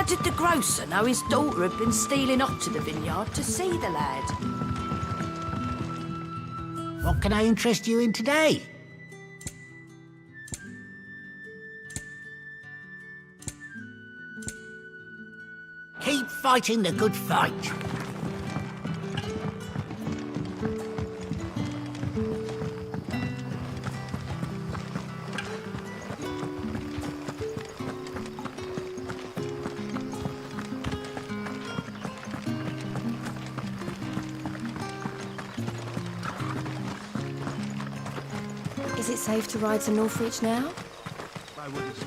did the grocer know his daughter had been stealing off to the vineyard to see the lad? What can I interest you in today? Keep fighting the good fight. Is it safe to ride to Northwich now? I wouldn't say.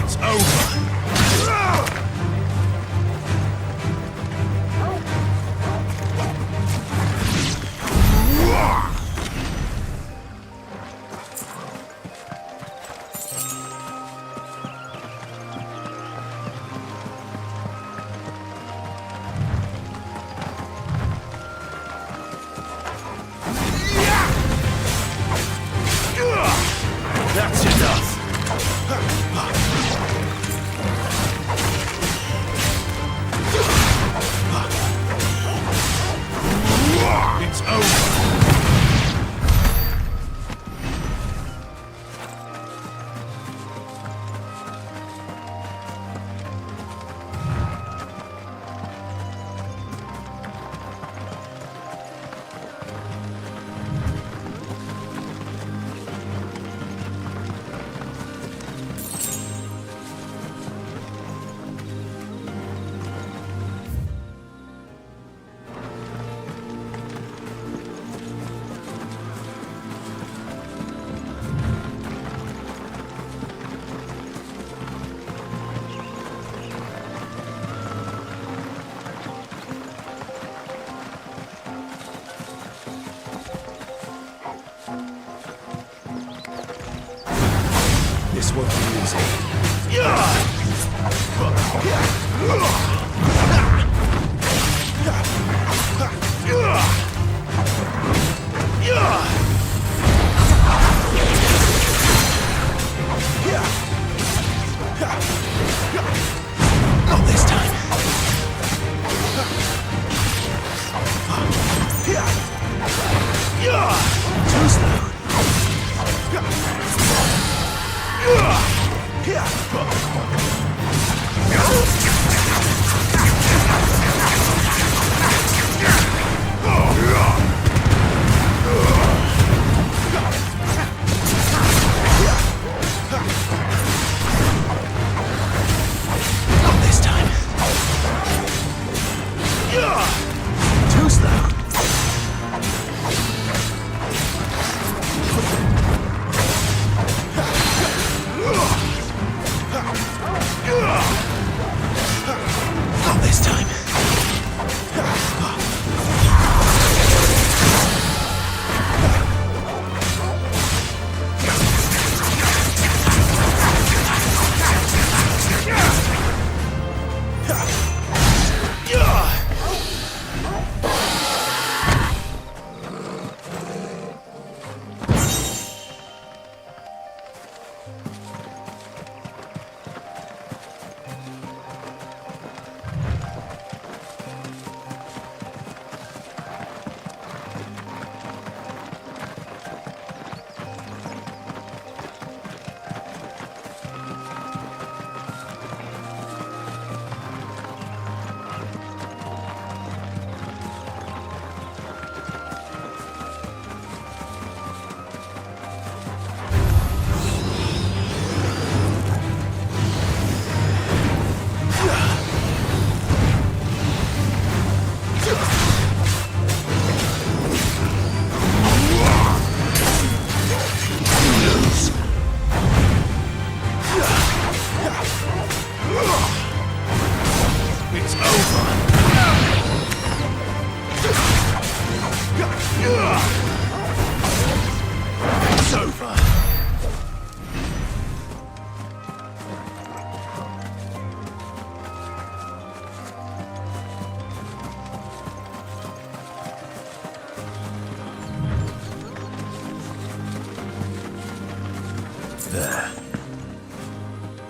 It's over. That's enough. It's over. This won't be easy. Not this time. Too slow.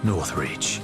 Northreach.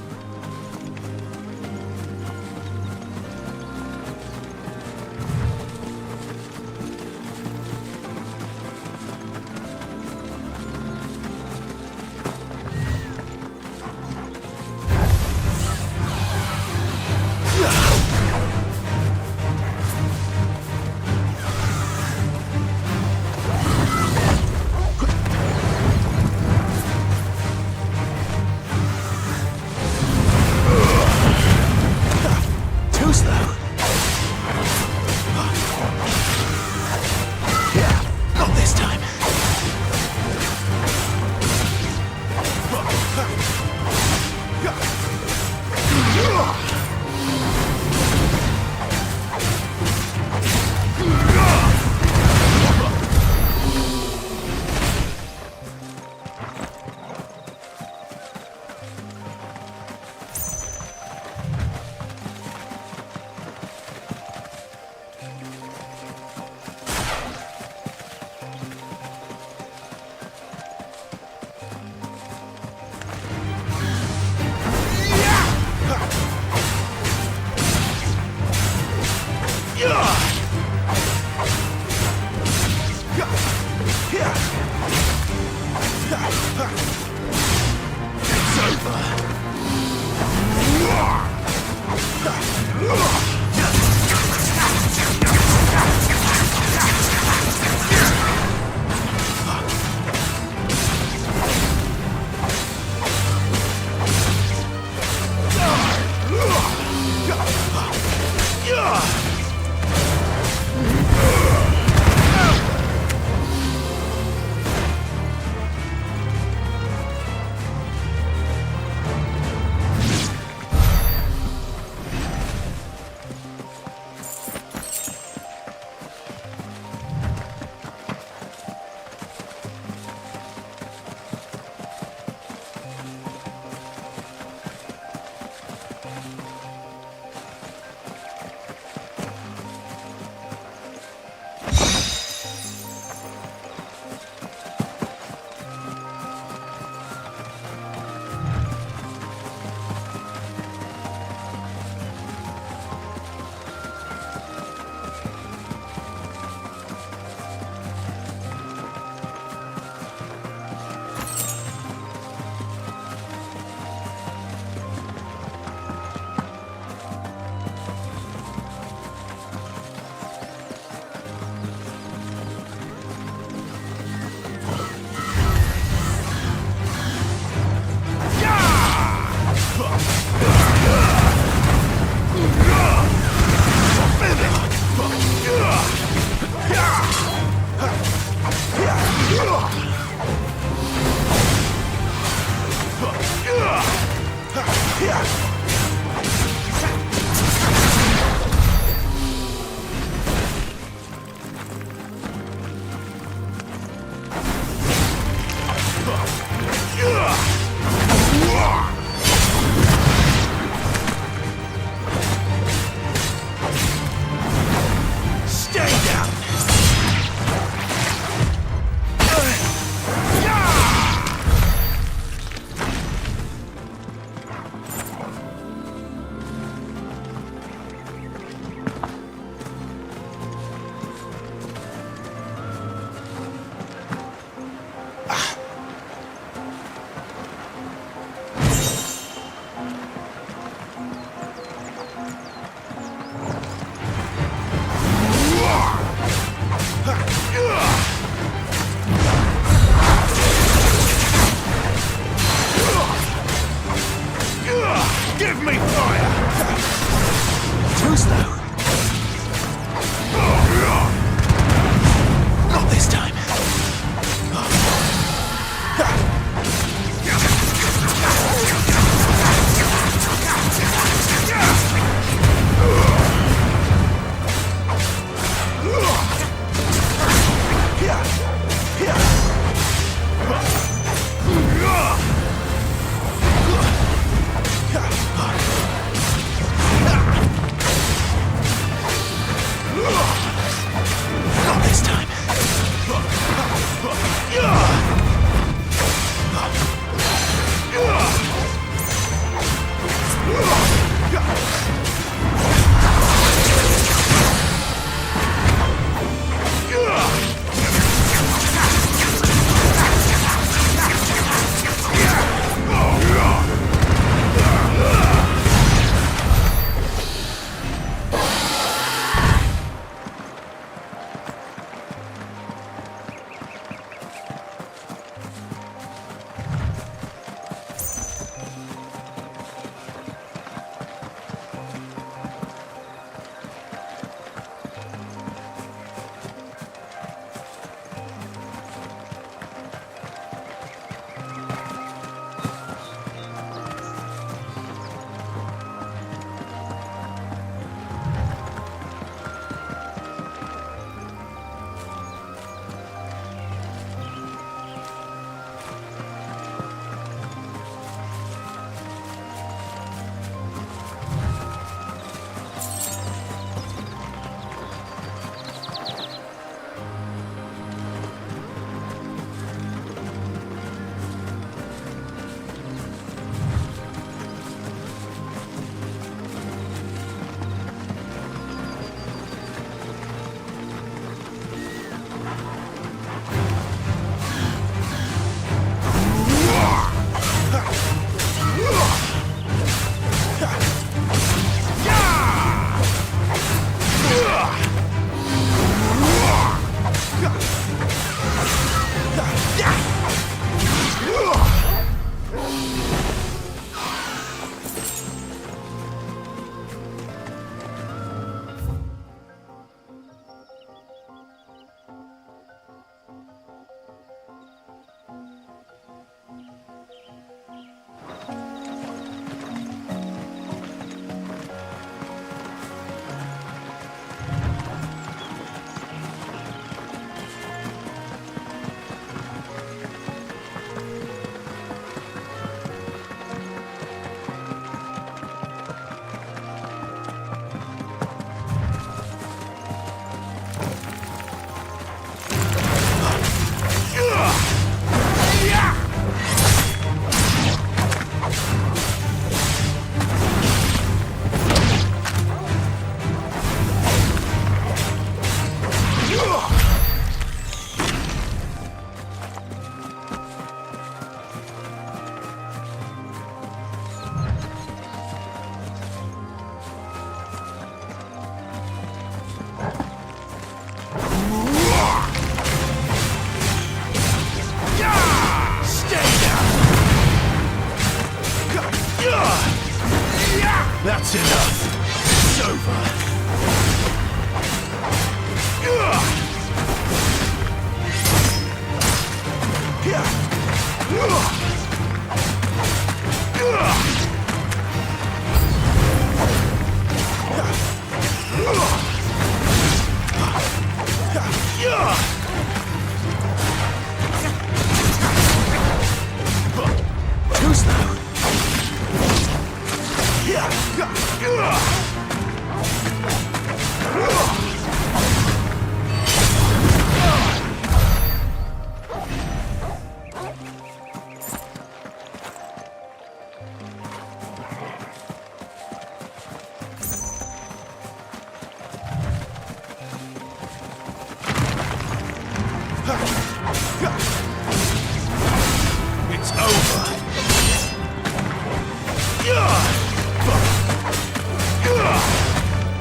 It's over.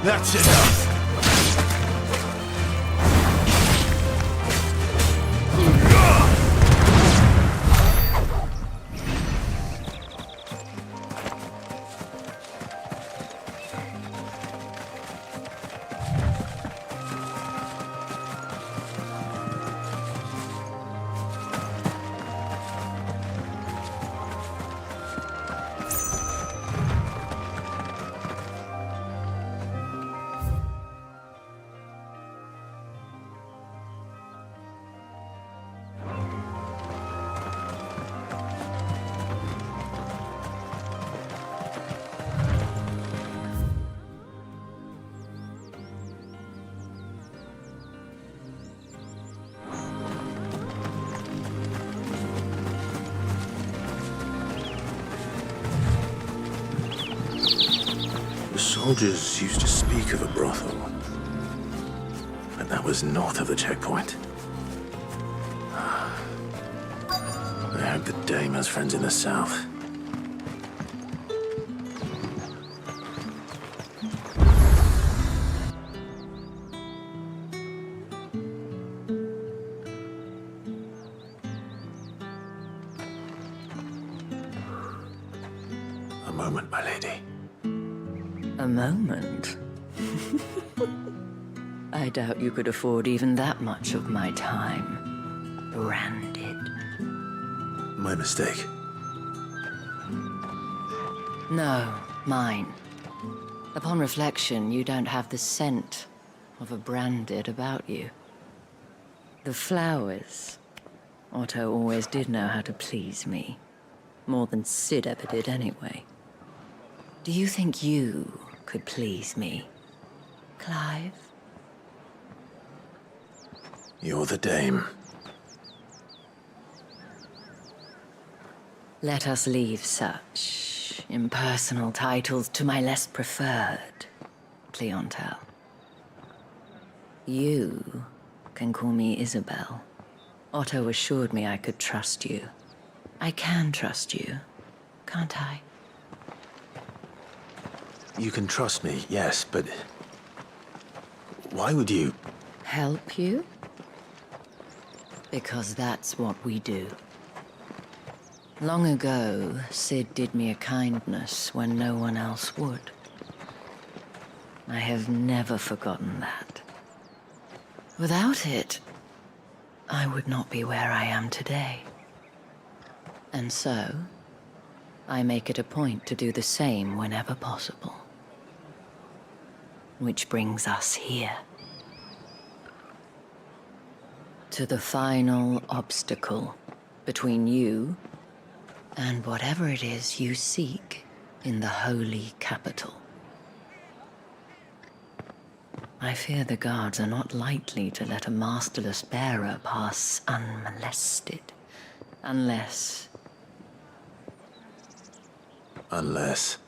That's enough. The soldiers used to speak of a brothel, but that was north of the checkpoint. I hope the dame has friends in the south. A moment, my lady. A moment? I doubt you could afford even that much of my time. Branded. My mistake. No, mine. Upon reflection, you don't have the scent of a branded about you. The flowers. Otto always did know how to please me. More than Sid ever did anyway. Do you think you could please me, Clive? You're the dame. Let us leave such impersonal titles to my less preferred clientele. You can call me Isabel. Otto assured me I could trust you. I can trust you, can't I? You can trust me, yes, but why would you? Help you? Because that's what we do. Long ago, Sid did me a kindness when no one else would. I have never forgotten that. Without it, I would not be where I am today. And so, I make it a point to do the same whenever possible. Which brings us here. To the final obstacle between you and whatever it is you seek in the holy capital. I fear the guards are not likely to let a masterless bearer pass unmolested, unless... Unless...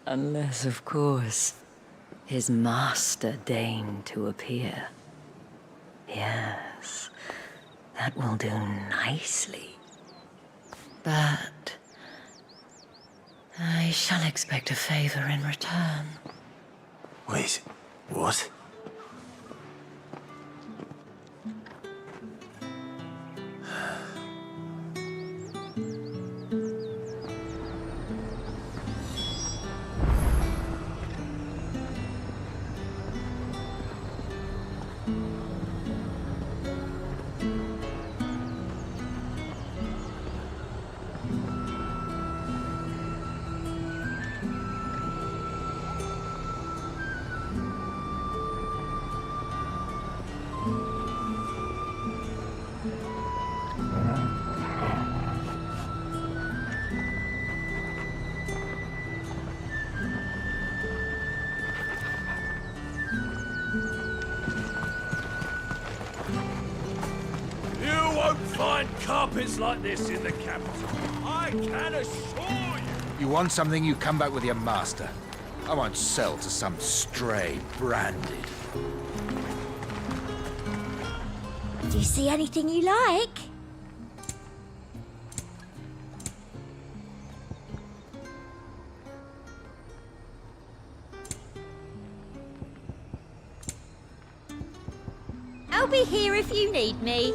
Unless, of course, his master deigned to appear. Yes, that will do nicely. But I shall expect a favor in return. Wait, what? Find carpets like this in the capital. I can assure you. You want something, you come back with your master. I won't sell to some stray branded. Do you see anything you like? I'll be here if you need me.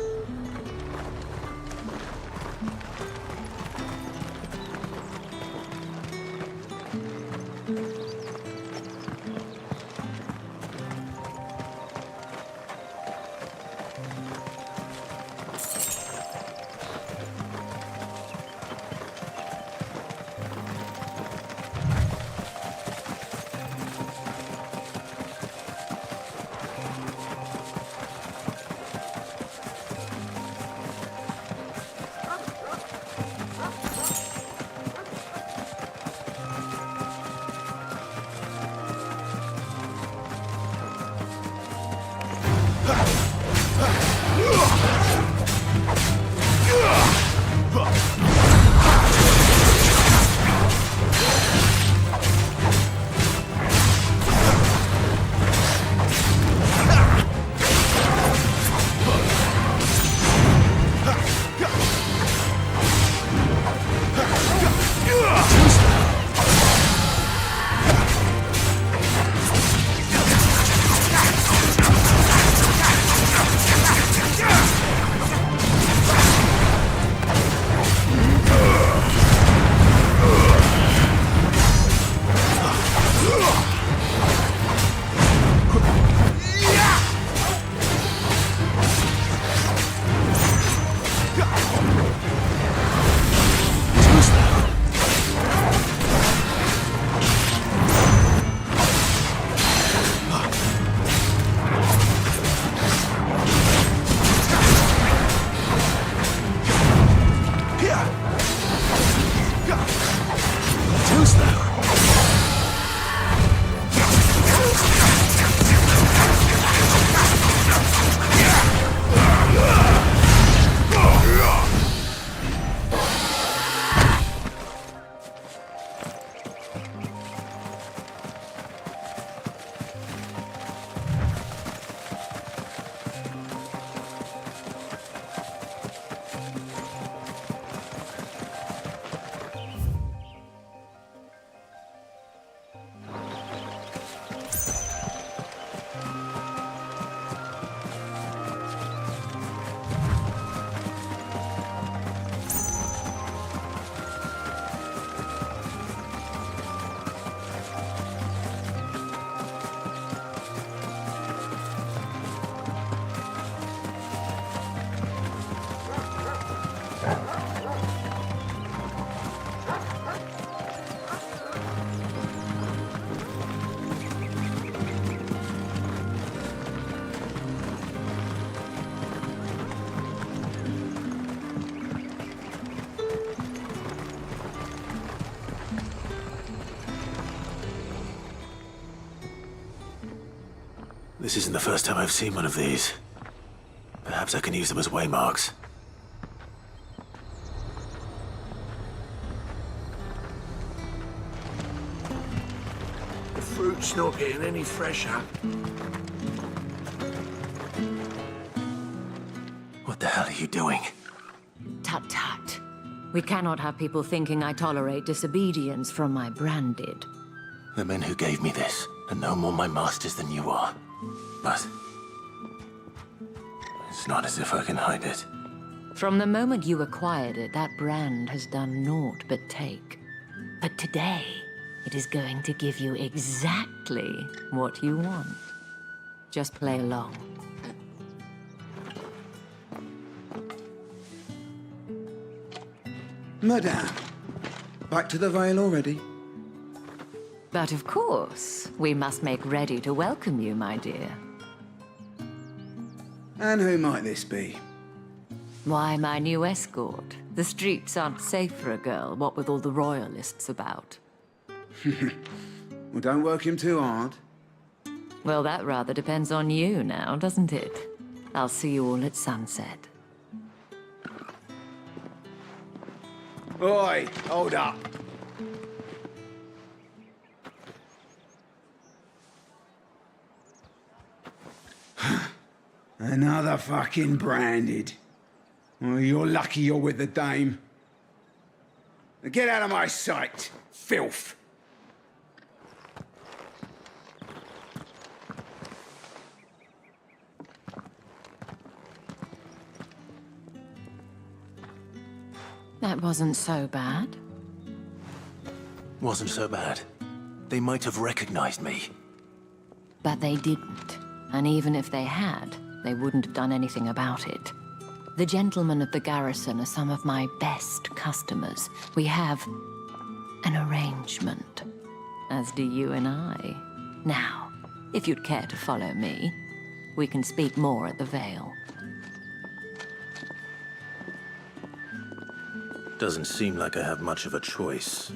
This isn't the first time I've seen one of these. Perhaps I can use them as waymarks. The fruit's not getting any fresher. What the hell are you doing? Tut tut. We cannot have people thinking I tolerate disobedience from my branded. The men who gave me this are no more my masters than you are. But it's not as if I can hide it. From the moment you acquired it, that brand has done naught but take. But today, it is going to give you exactly what you want. Just play along. Madame, back to the Vale already? But of course, we must make ready to welcome you, my dear. And who might this be? Why, my new escort. The streets aren't safe for a girl, what with all the royalists about. Well, don't work him too hard. Well, that rather depends on you now, doesn't it? I'll see you all at sunset. Oi, hold up. Another fucking branded. Well, you're lucky you're with the dame. Now get out of my sight, filth. That wasn't so bad. Wasn't so bad. They might have recognized me. But they didn't. And even if they had, they wouldn't have done anything about it. The gentlemen of the garrison are some of my best customers. We have an arrangement, as do you and I. Now, if you'd care to follow me, we can speak more at the Vale. Doesn't seem like I have much of a choice.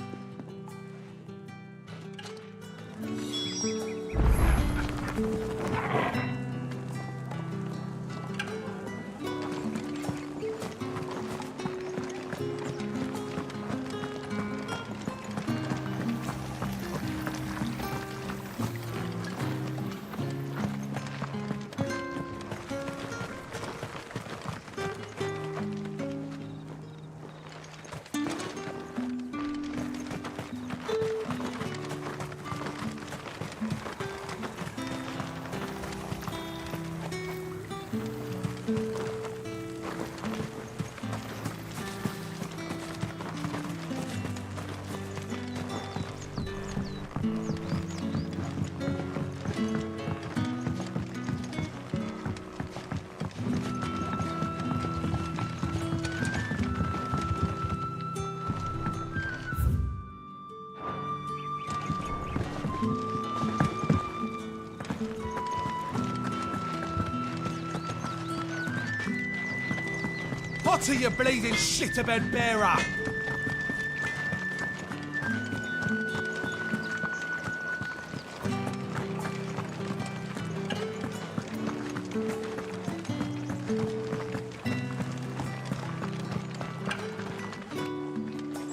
What are you bleeding shit-a-bed bearer?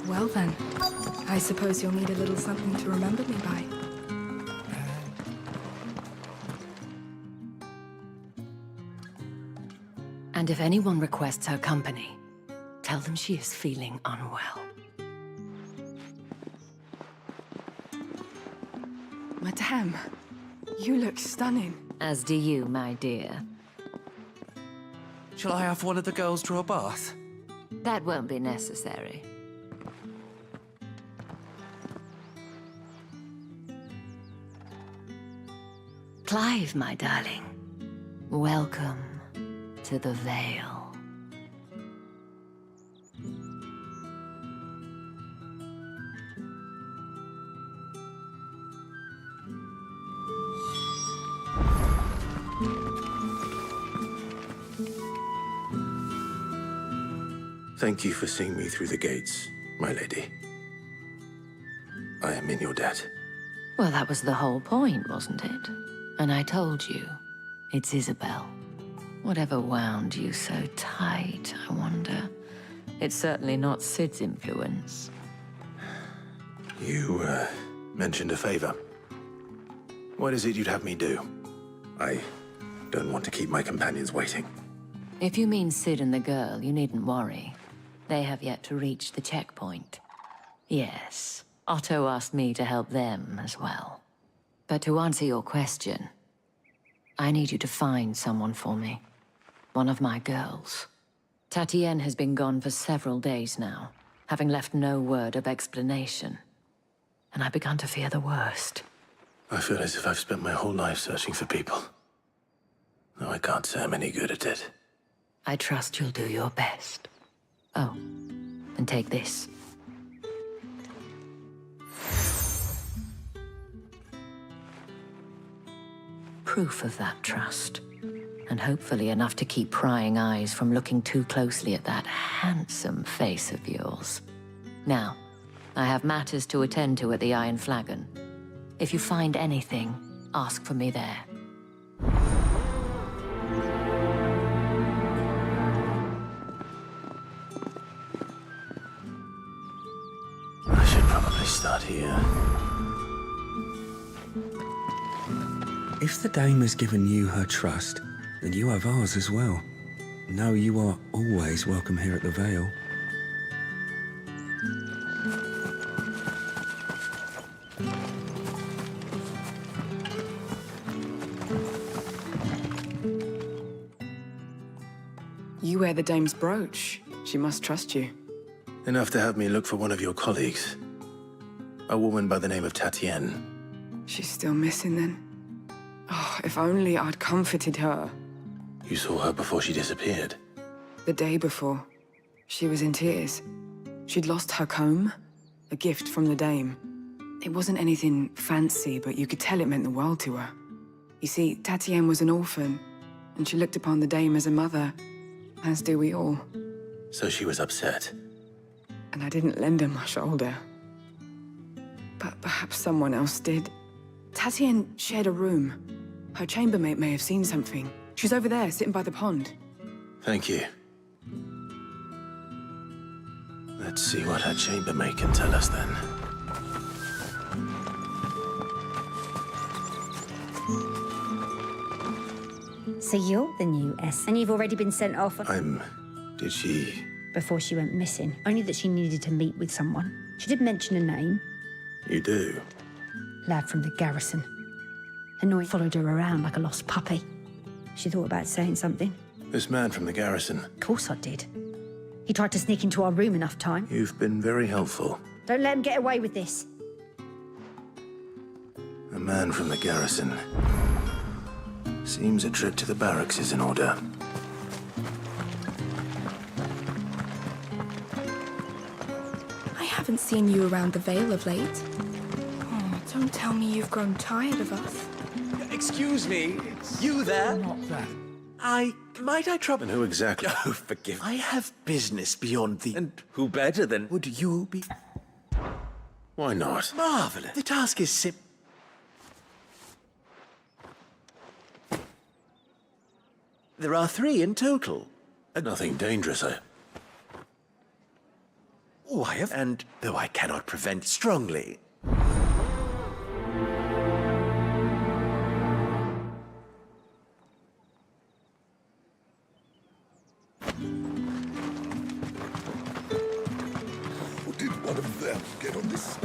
Well then, I suppose you'll need a little something to remember me by. And if anyone requests her company, tell them she is feeling unwell. Madame, you look stunning. As do you, my dear. Shall I have one of the girls draw a bath? That won't be necessary. Clive, my darling. Welcome to the Vale. Thank you for seeing me through the gates, my lady. I am in your debt. Well, that was the whole point, wasn't it? And I told you, it's Isabel. Whatever wound you so tight, I wonder. It's certainly not Sid's influence. You, mentioned a favor. What is it you'd have me do? I don't want to keep my companions waiting. If you mean Sid and the girl, you needn't worry. They have yet to reach the checkpoint. Yes, Otto asked me to help them as well. But to answer your question, I need you to find someone for me. One of my girls. Tatienne has been gone for several days now, having left no word of explanation. And I've begun to fear the worst. I feel as if I've spent my whole life searching for people. No, I can't say I'm any good at it. I trust you'll do your best. Oh, and take this. Proof of that trust. And hopefully enough to keep prying eyes from looking too closely at that handsome face of yours. Now, I have matters to attend to at the Iron Flagon. If you find anything, ask for me there. I should probably start here. If the dame has given you her trust, And you have ours as well. No, you are always welcome here at the Vale. You wear the dame's brooch. She must trust you. Enough to have me look for one of your colleagues. A woman by the name of Tatienne. She's still missing then. Oh, if only I'd comforted her. You saw her before she disappeared. The day before, she was in tears. She'd lost her comb, a gift from the dame. It wasn't anything fancy, but you could tell it meant the world to her. You see, Tatienne was an orphan, and she looked upon the dame as a mother, as do we all. So she was upset. And I didn't lend her my shoulder. But perhaps someone else did. Tatienne shared a room. Her chambermaid may have seen something. She's over there, sitting by the pond. Thank you. Let's see what her chambermaid can tell us then. So you're the new S, and you've already been sent off. Did she... Before she went missing. Only that she needed to meet with someone. She did mention a name. You do? Lad from the garrison. Hanoi followed her around like a lost puppy. She thought about saying something. This man from the garrison. Of course I did. He tried to sneak into our room enough time. You've been very helpful. Don't let him get away with this. A man from the garrison. Seems a trip to the barracks is in order. I haven't seen you around the Vale of late. Oh, don't tell me you've grown tired of us. Excuse me, you there? Not that. Might I trouble... And who exactly? Oh, forgive. I have business beyond the... And who better than... Would you be... Why not? Marvelous. The task is simple. There are 3 in total. Nothing dangerous, Oh, I have... And though I cannot prevent strongly... Did one of them get on this?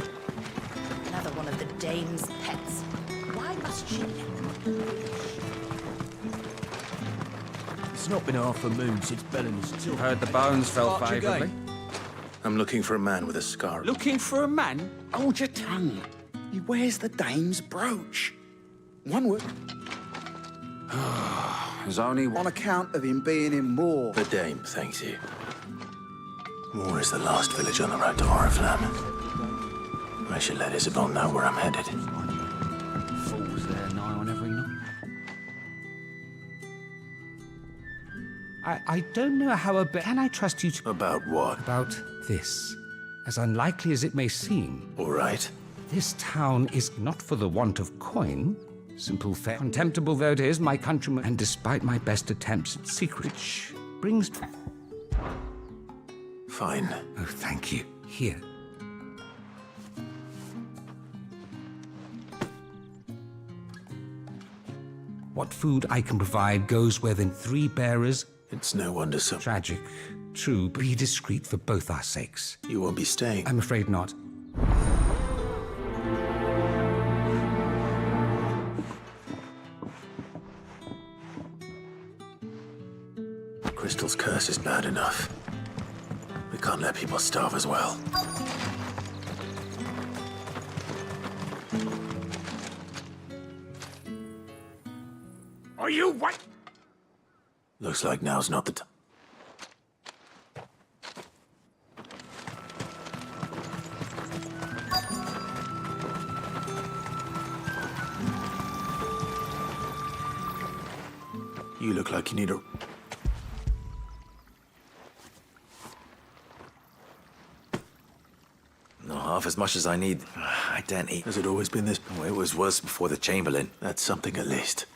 Another one of the dame's pets. Why must she let them? It's not been half a moon since Bellen's till. Heard the bones fell Start your favourably. game. I'm looking for a man with a scar. Looking for a man? Hold your tongue. He wears the dame's brooch. One word. There's only one. On account of him being in Moor. The dame thanks you. Moor is the last village on the road to Oriflamme. I should let Isabel know where I'm headed. Falls there nigh on every night. I don't know how can I trust you to... About what? About this. As unlikely as it may seem, All right. this town is not for the want of coin. Simple fare. Contemptible though it is, my countrymen, and despite my best attempts at secret, which brings... Fine. Oh, thank you. Here. What food I can provide goes within 3 bearers. It's no wonder so... Tragic, true, but be discreet for both our sakes. You won't be staying. I'm afraid not. Crystal's curse is bad enough. We can't let people starve as well. Are you what? Looks like now's not the time. You look like you need a... Not half as much as I need. I daren't eat. Has it always been this? Oh, it was worse before the Chamberlain. That's something at least.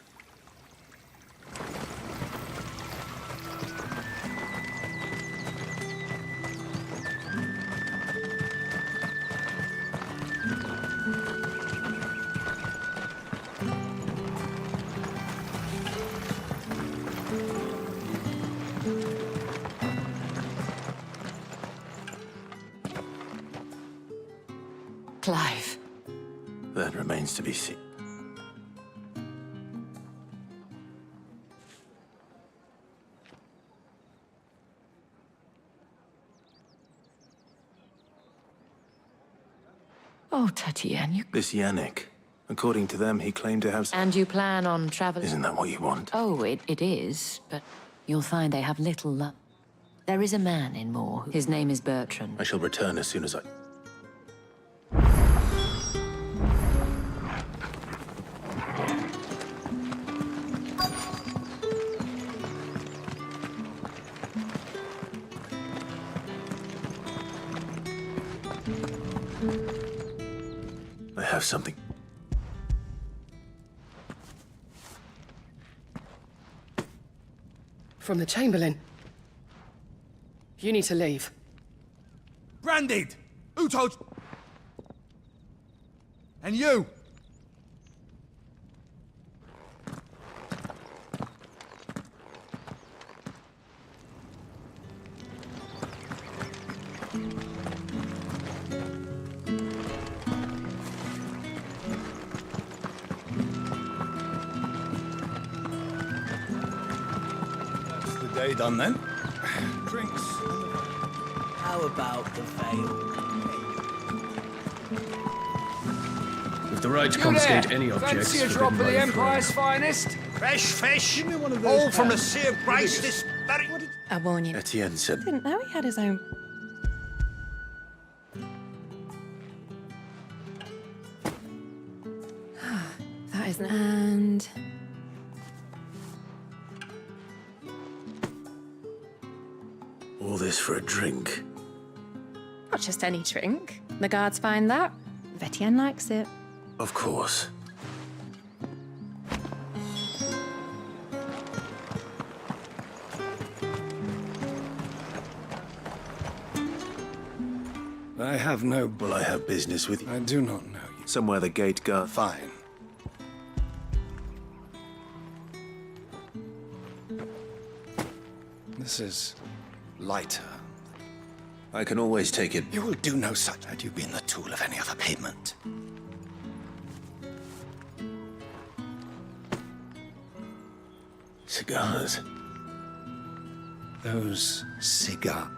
Clive. That remains to be seen. Oh, Tatiana, you... This Yannick, according to them, he claimed to have... And you plan on traveling... Isn't that what you want? Oh, it is, but you'll find they have little luck. There is a man in Moore. His name is Bertrand. I shall return as soon as I... I have something. From the Chamberlain. You need to leave. Branded! Who told you? And you? That's the day done then. Drinks. How about the veil? With the right to confiscate any objects. Fancy a drop of the Empire's finest? Fresh fish, all from the Sea of Grace this very... I warn you. Etienne said... Didn't know he had his own. That isn't... And... All this for a drink. Not just any drink. The guards find that. Etienne likes it. Of course. I have no... Well, I have business with you. I do not know you. Somewhere the gate guard... Fine. This is lighter. I can always take it. You will do no such had you been the tool of any other payment. Cigars. Those cigars.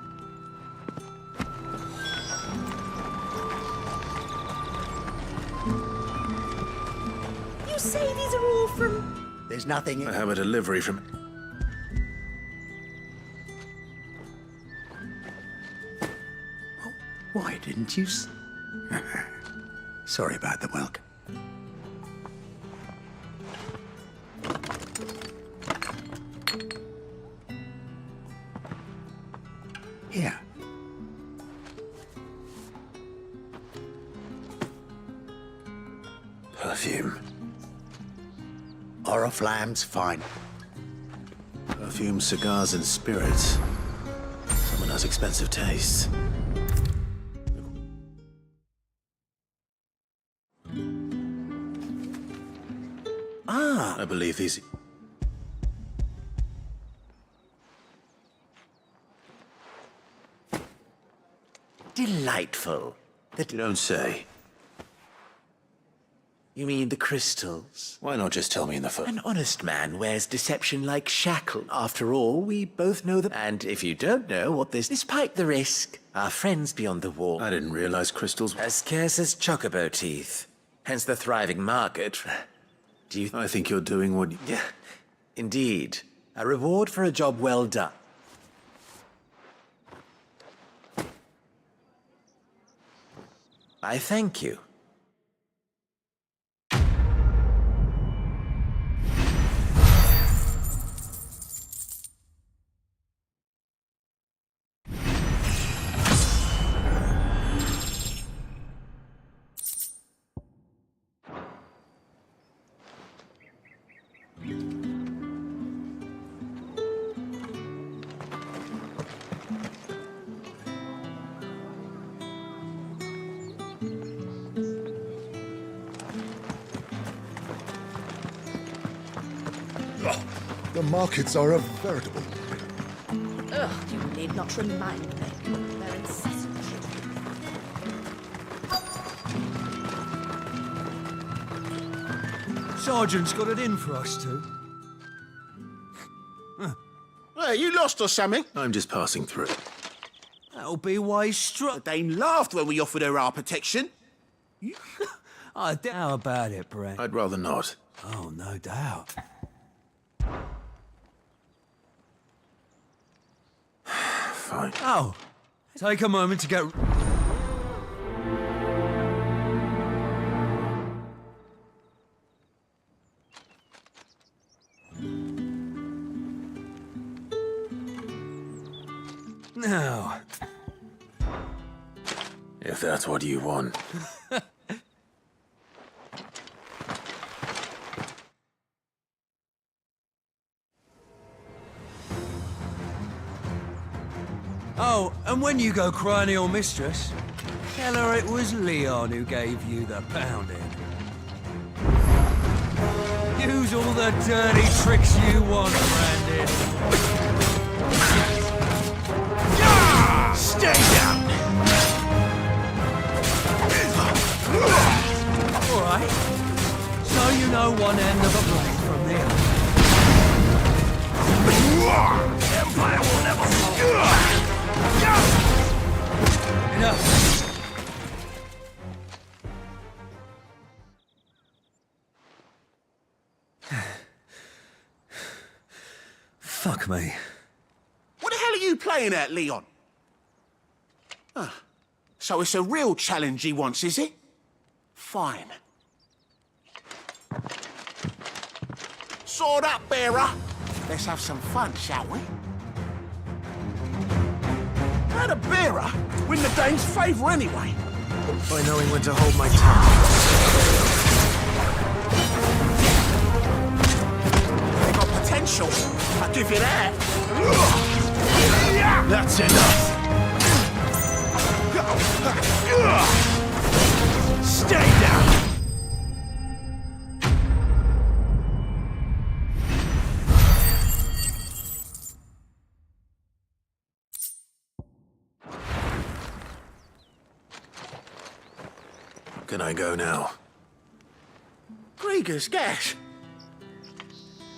You say these are all from... There's nothing... I have a delivery from... Why didn't you Sorry about the welcome. Here. Perfume. Oriflamme's fine. Perfume, cigars, and spirits. Someone has expensive tastes. I believe these... Delightful. You don't say. You mean the crystals? Why not just tell me in the first... An honest man wears deception like shackle. After all, we both know that... And if you don't know what this... Despite the risk, our friends beyond the wall... I didn't realize crystals... As scarce as chocobo teeth. Hence the thriving market. Do you... I think you're doing what you... Yeah, indeed. A reward for a job well done. I thank you. The markets are a veritable... Ugh, you need not remind me. They're incessant. Sergeant's got it in for us two. Hey, you lost or something? I'm just passing through. That'll be why he struck. The Dame laughed when we offered her our protection. How about it, Brent? I'd rather not. Oh, no doubt. Fine. Oh, take a moment to get... Now... If that's what you want. Oh, and when you go crying to your mistress, tell her it was Leon who gave you the pounding. Use all the dirty tricks you want, Brandon. Stay down! All right. So you know one end of a blade from the other. Empire will never fall! Enough. Fuck me. What the hell are you playing at, Leon? So it's a real challenge he wants, is it? Fine. Sword up, bearer. Let's have some fun, shall we? How'd a bearer win the Dame's favour anyway? By knowing when to hold my tongue. They got potential, I'll give you that. That's enough. Stay down! Can I go now? Krieger's gas.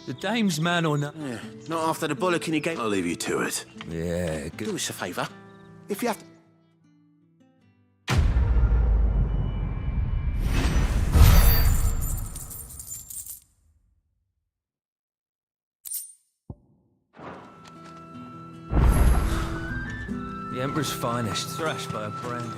The Dame's man or not? Yeah, not after the bollocking he gave. I'll leave you to it. Yeah, good. Do us a favour. If you have to... The Emperor's finest, thrashed by a brand.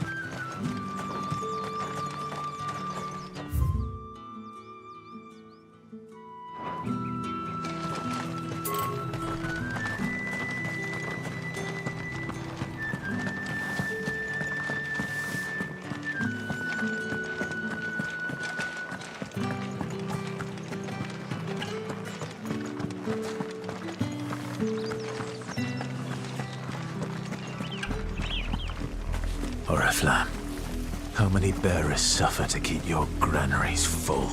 Oriflamme, how many bearers suffer to keep your granaries full?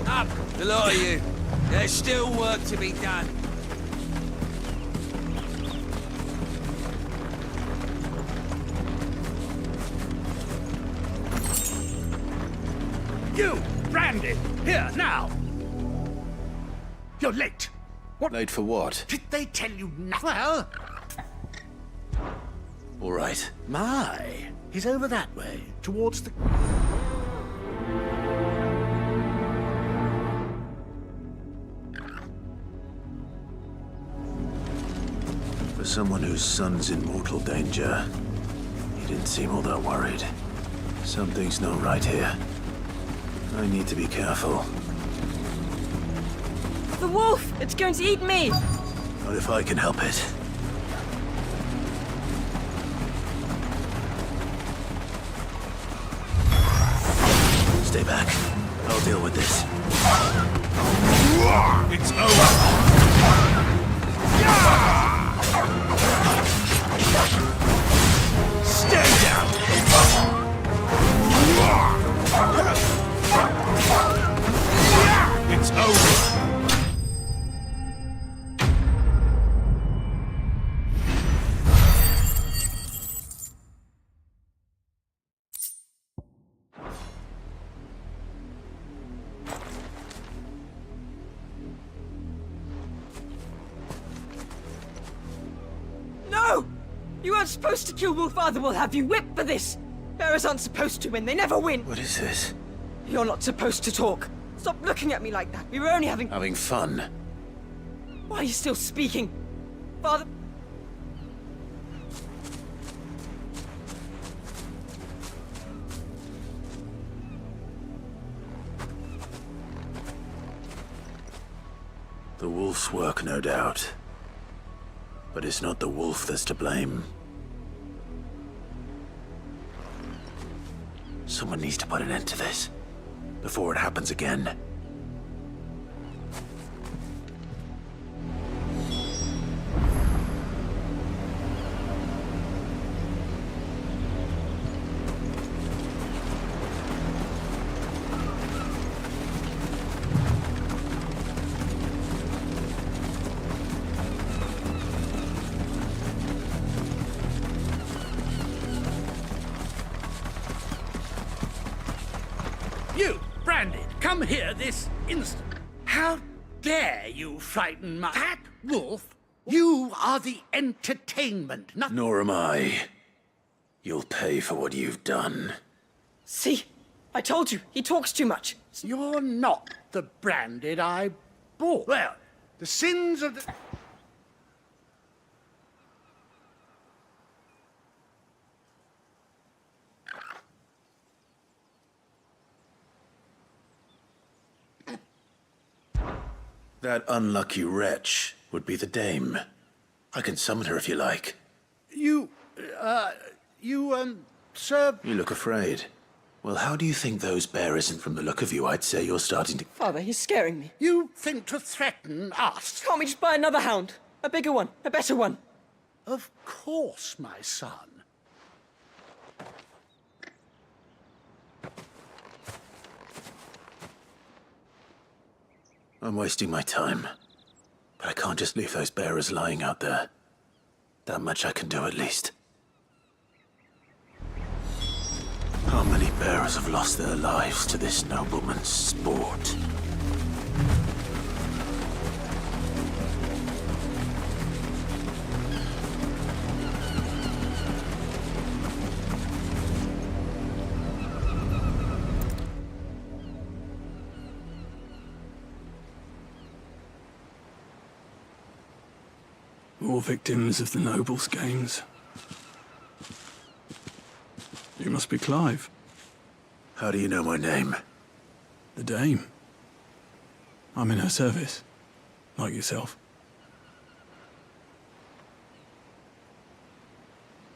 Up, the lot of you. There's still work to be done. You, Brandon, here, now! You're late. What? Late for what? Did they tell you nothing? Well... All right. My, he's over that way, towards the... For someone whose son's in mortal danger, he didn't seem all that worried. Something's not right here. I need to be careful. The wolf! It's going to eat me! Not if I can help it. Stay back. I'll deal with this. It's over! Stay down! It's over! No! You aren't supposed to kill Wolf. Father will have you whipped for this! Bearers aren't supposed to win, they never win! What is this? You're not supposed to talk. Stop looking at me like that. We were only having... Having fun. Why are you still speaking? Father... The wolf's work, no doubt. But it's not the wolf that's to blame. Someone needs to put an end to this, before it happens again. You, Branded, come here this instant. How dare you frighten my... Fat Wolf, you are the entertainment, not... Nor am I. You'll pay for what you've done. See? I told you, he talks too much. You're not the Branded I bought. Well, the sins of the... That unlucky wretch would be the dame. I can summon her if you like. Sir... You look afraid. Well, how do you think those bearers, and from the look of you, I'd say you're starting to... Father, he's scaring me. You think to threaten us? Can't we just buy another hound? A bigger one, a better one. Of course, my son. I'm wasting my time. But I can't just leave those bearers lying out there. That much I can do at least. How many bearers have lost their lives to this nobleman's sport? All victims of the nobles' games. You must be Clive. How do you know my name? The Dame. I'm in her service, like yourself.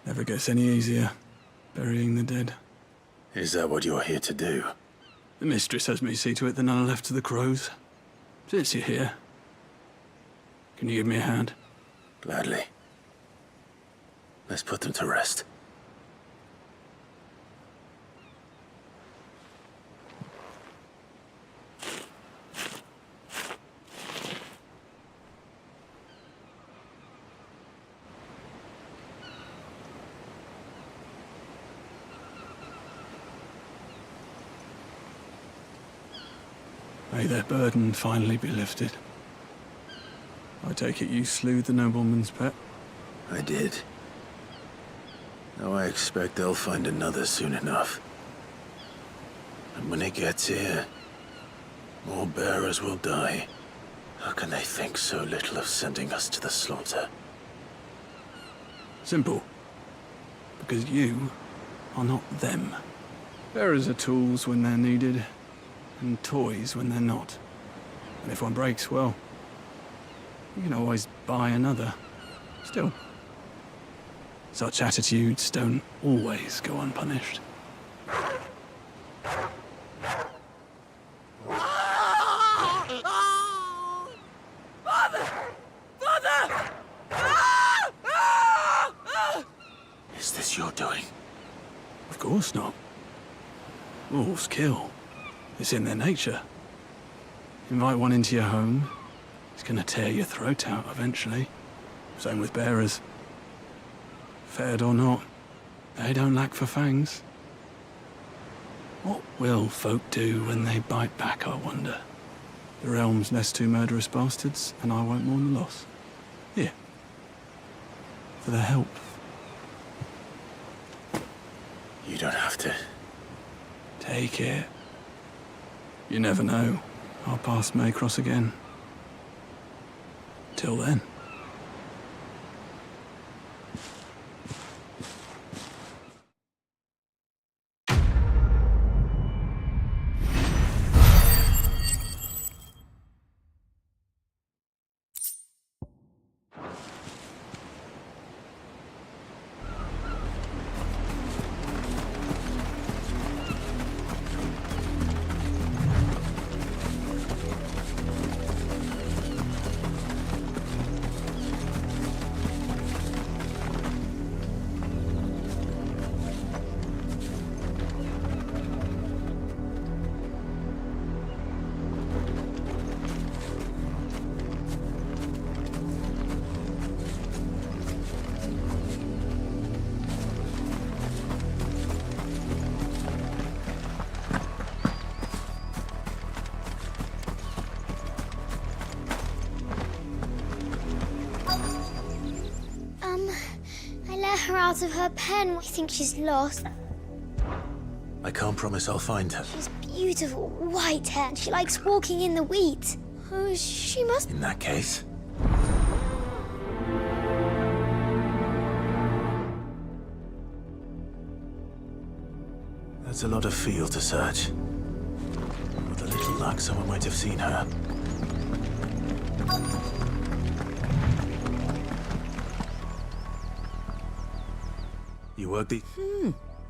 Never gets any easier, burying the dead. Is that what you're here to do? The mistress has me see to it that none are left to the crows. Since you're here, can you give me a hand? Gladly. Let's put them to rest. May their burden finally be lifted. I take it you slew the nobleman's pet? I did. Now I expect they'll find another soon enough. And when it gets here, more bearers will die. How can they think so little of sending us to the slaughter? Simple. Because you are not them. Bearers are tools when they're needed, and toys when they're not. And if one breaks, well, you can always buy another. Still, such attitudes don't always go unpunished. Is this your doing? Of course not. Wolves kill. It's in their nature. Invite one into your home, it's gonna tear your throat out eventually. Same with bearers. Fed or not, they don't lack for fangs. What will folk do when they bite back, I wonder? The realm's nest two murderous bastards, and I won't mourn the loss. Here. For their help. You don't have to. Take it. You never know. Our paths may cross again. Till then. Her out of her pen. I think she's lost. I can't promise I'll find her. She's beautiful, white hair. She likes walking in the wheat. Oh, she must... In that case... That's a lot of field to search. With a little luck, someone might have seen her. You work the...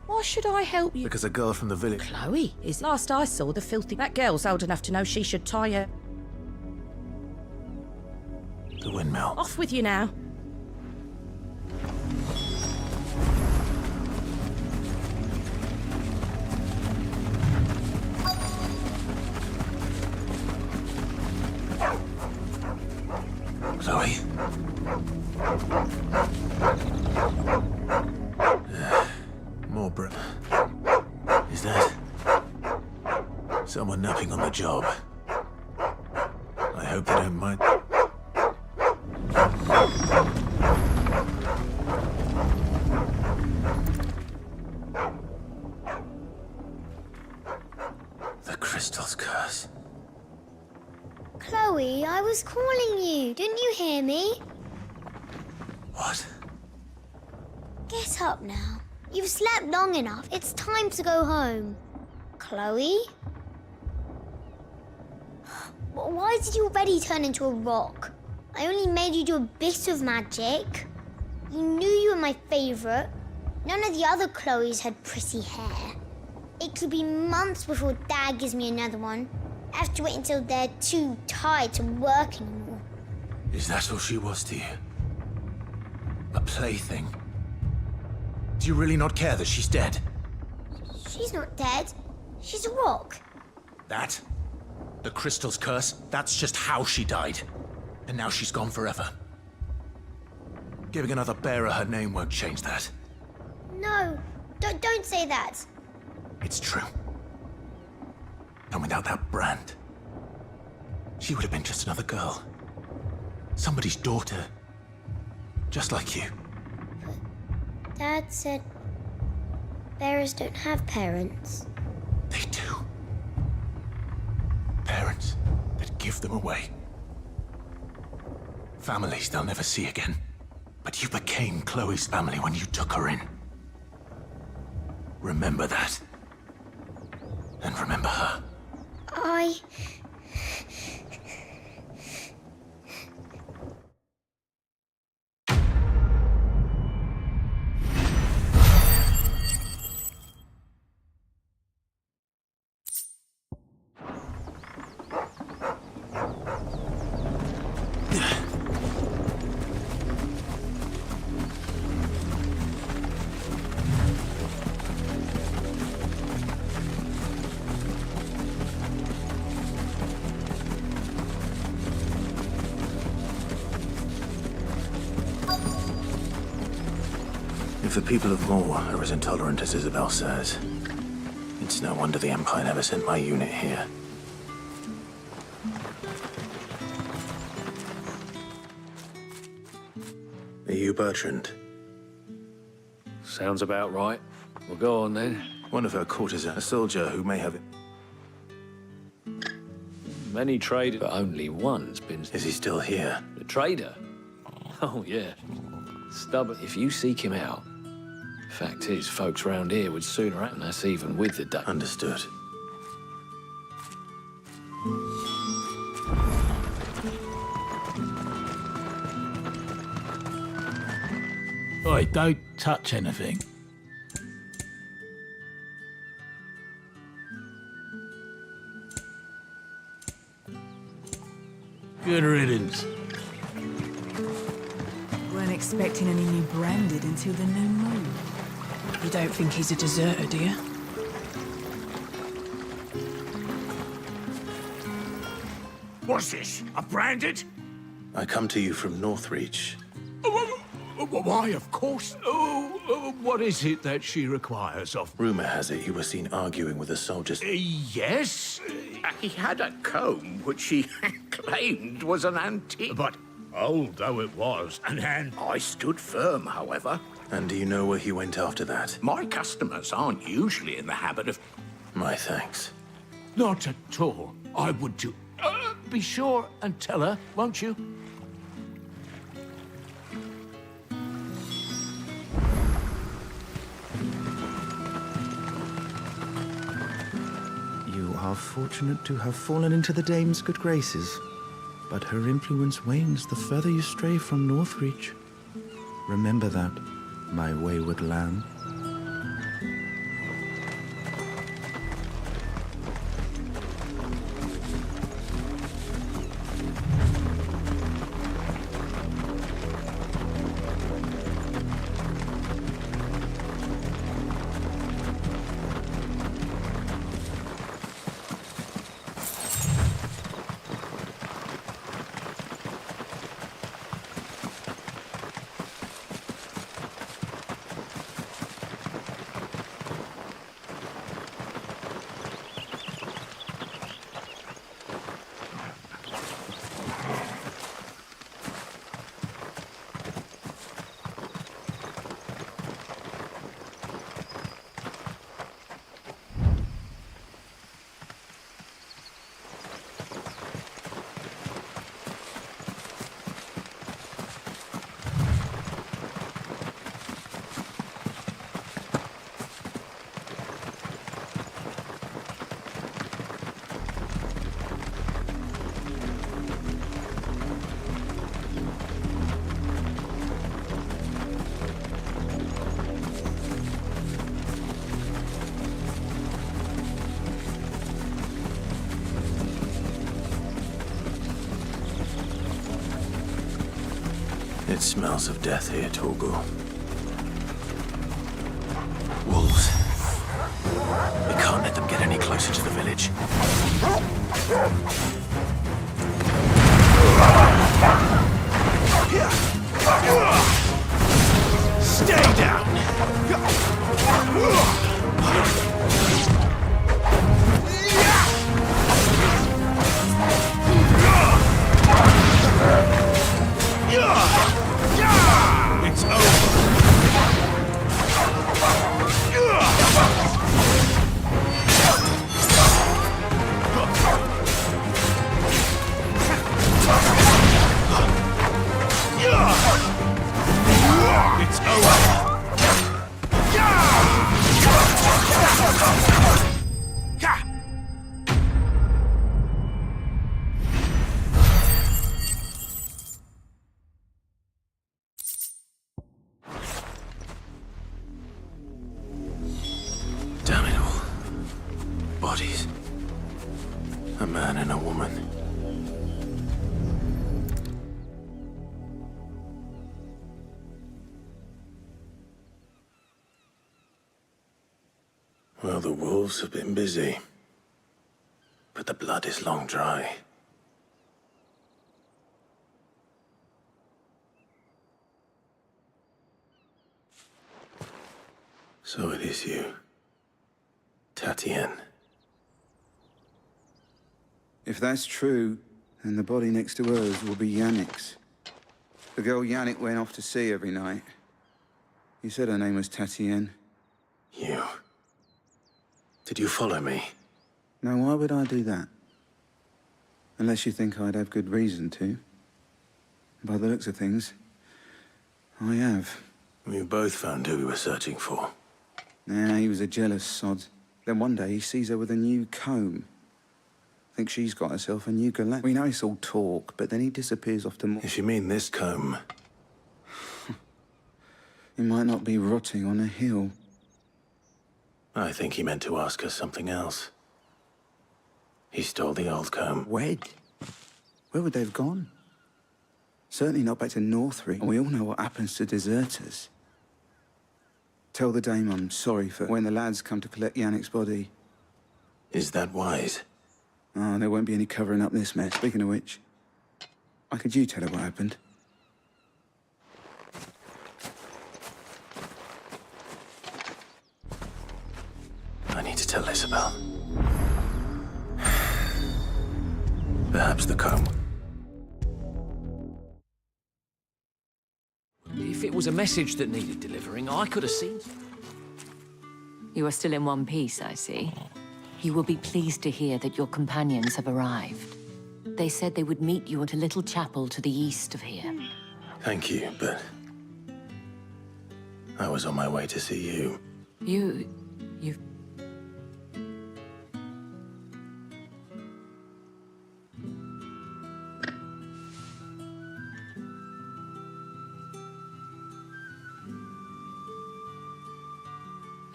Why should I help you? Because a girl from the village... Chloe is... Last I saw, the filthy... That girl's old enough to know she should tie her... The windmill. Off with you now. Chloe. More Is that... someone napping on the job? I hope they don't mind... The crystal's curse. Chloe, I was calling you. Didn't you hear me? What? Get up now. You've slept long enough. It's time to go home. Chloe? Why did you already turn into a rock? I only made you do a bit of magic. You knew you were my favorite. None of the other Chloes had pretty hair. It could be months before Dad gives me another one. I have to wait until they're too tired to work anymore. Is that all she was to you? A plaything? Do you really not care that she's dead? She's not dead. She's a rock. That? The crystal's curse? That's just how she died. And now she's gone forever. Giving another bearer her name won't change that. No, don't say that. It's true. And without that brand, she would have been just another girl. Somebody's daughter. Just like you. Dad said bearers don't have parents. They do. Parents that give them away. Families they'll never see again. But you became Chloe's family when you took her in. Remember that. remember her. If the people of Moor are as intolerant as Isabel says, it's no wonder the Empire never sent my unit here. Are you Bertrand? Sounds about right. Well, go on then. One of her courtesans, a soldier who may have... Many traders, but only one's been... Is he still here? The trader? Oh, yeah. Stubborn. If you seek him out, fact is, folks round here would sooner act, and that's even with the day. Understood. Oi, don't touch anything. Good riddance. Weren't expecting any new branded until the new moon. You don't think he's a deserter, do you? What's this? A branded? I come to you from Northreach. Why, of course. What is it that she requires of... Rumor has it you were seen arguing with the soldiers. Yes. He had a comb which he claimed was an antique. But old though it was, and I stood firm, however. And do you know where he went after that? My customers aren't usually in the habit of... My thanks. Not at all. I would do... be sure and tell her, won't you? You are fortunate to have fallen into the dame's good graces, but her influence wanes the further you stray from Northreach. Remember that, my wayward lamb. It smells of death here, Torgal. Wolves. We can't let them get any closer to the village. Stay down! It's over. bodies. A man and a woman. Well, the wolves have been busy. But the blood is long dry. So it is you, Tatienne. If that's true, then the body next to hers will be Yannick's. The girl Yannick went off to see every night. You said her name was Tatienne. You. Did you follow me? Now, why would I do that? Unless you think I'd have good reason to. By the looks of things, I have. We both found who we were searching for. Nah, he was a jealous sod. Then one day he sees her with a new comb. Thinks she's got herself a new galette. We know it's all talk, but then he disappears off to more. If you mean this comb... He might not be rotting on a hill. I think he meant to ask us something else. He stole the old comb. Wed? Where would they have gone? Certainly not back to Northridge. And we all know what happens to deserters. Tell the dame I'm sorry for when the lads come to collect Yannick's body. Is that wise? Oh, there won't be any covering up this mess. Speaking of which, why could you tell her what happened? I need to tell Isabel. Perhaps the comb. If it was a message that needed delivering, I could have seen... You are still in one piece, I see. You will be pleased to hear that your companions have arrived. They said they would meet you at a little chapel to the east of here. Thank you, but... I was on my way to see you. You've...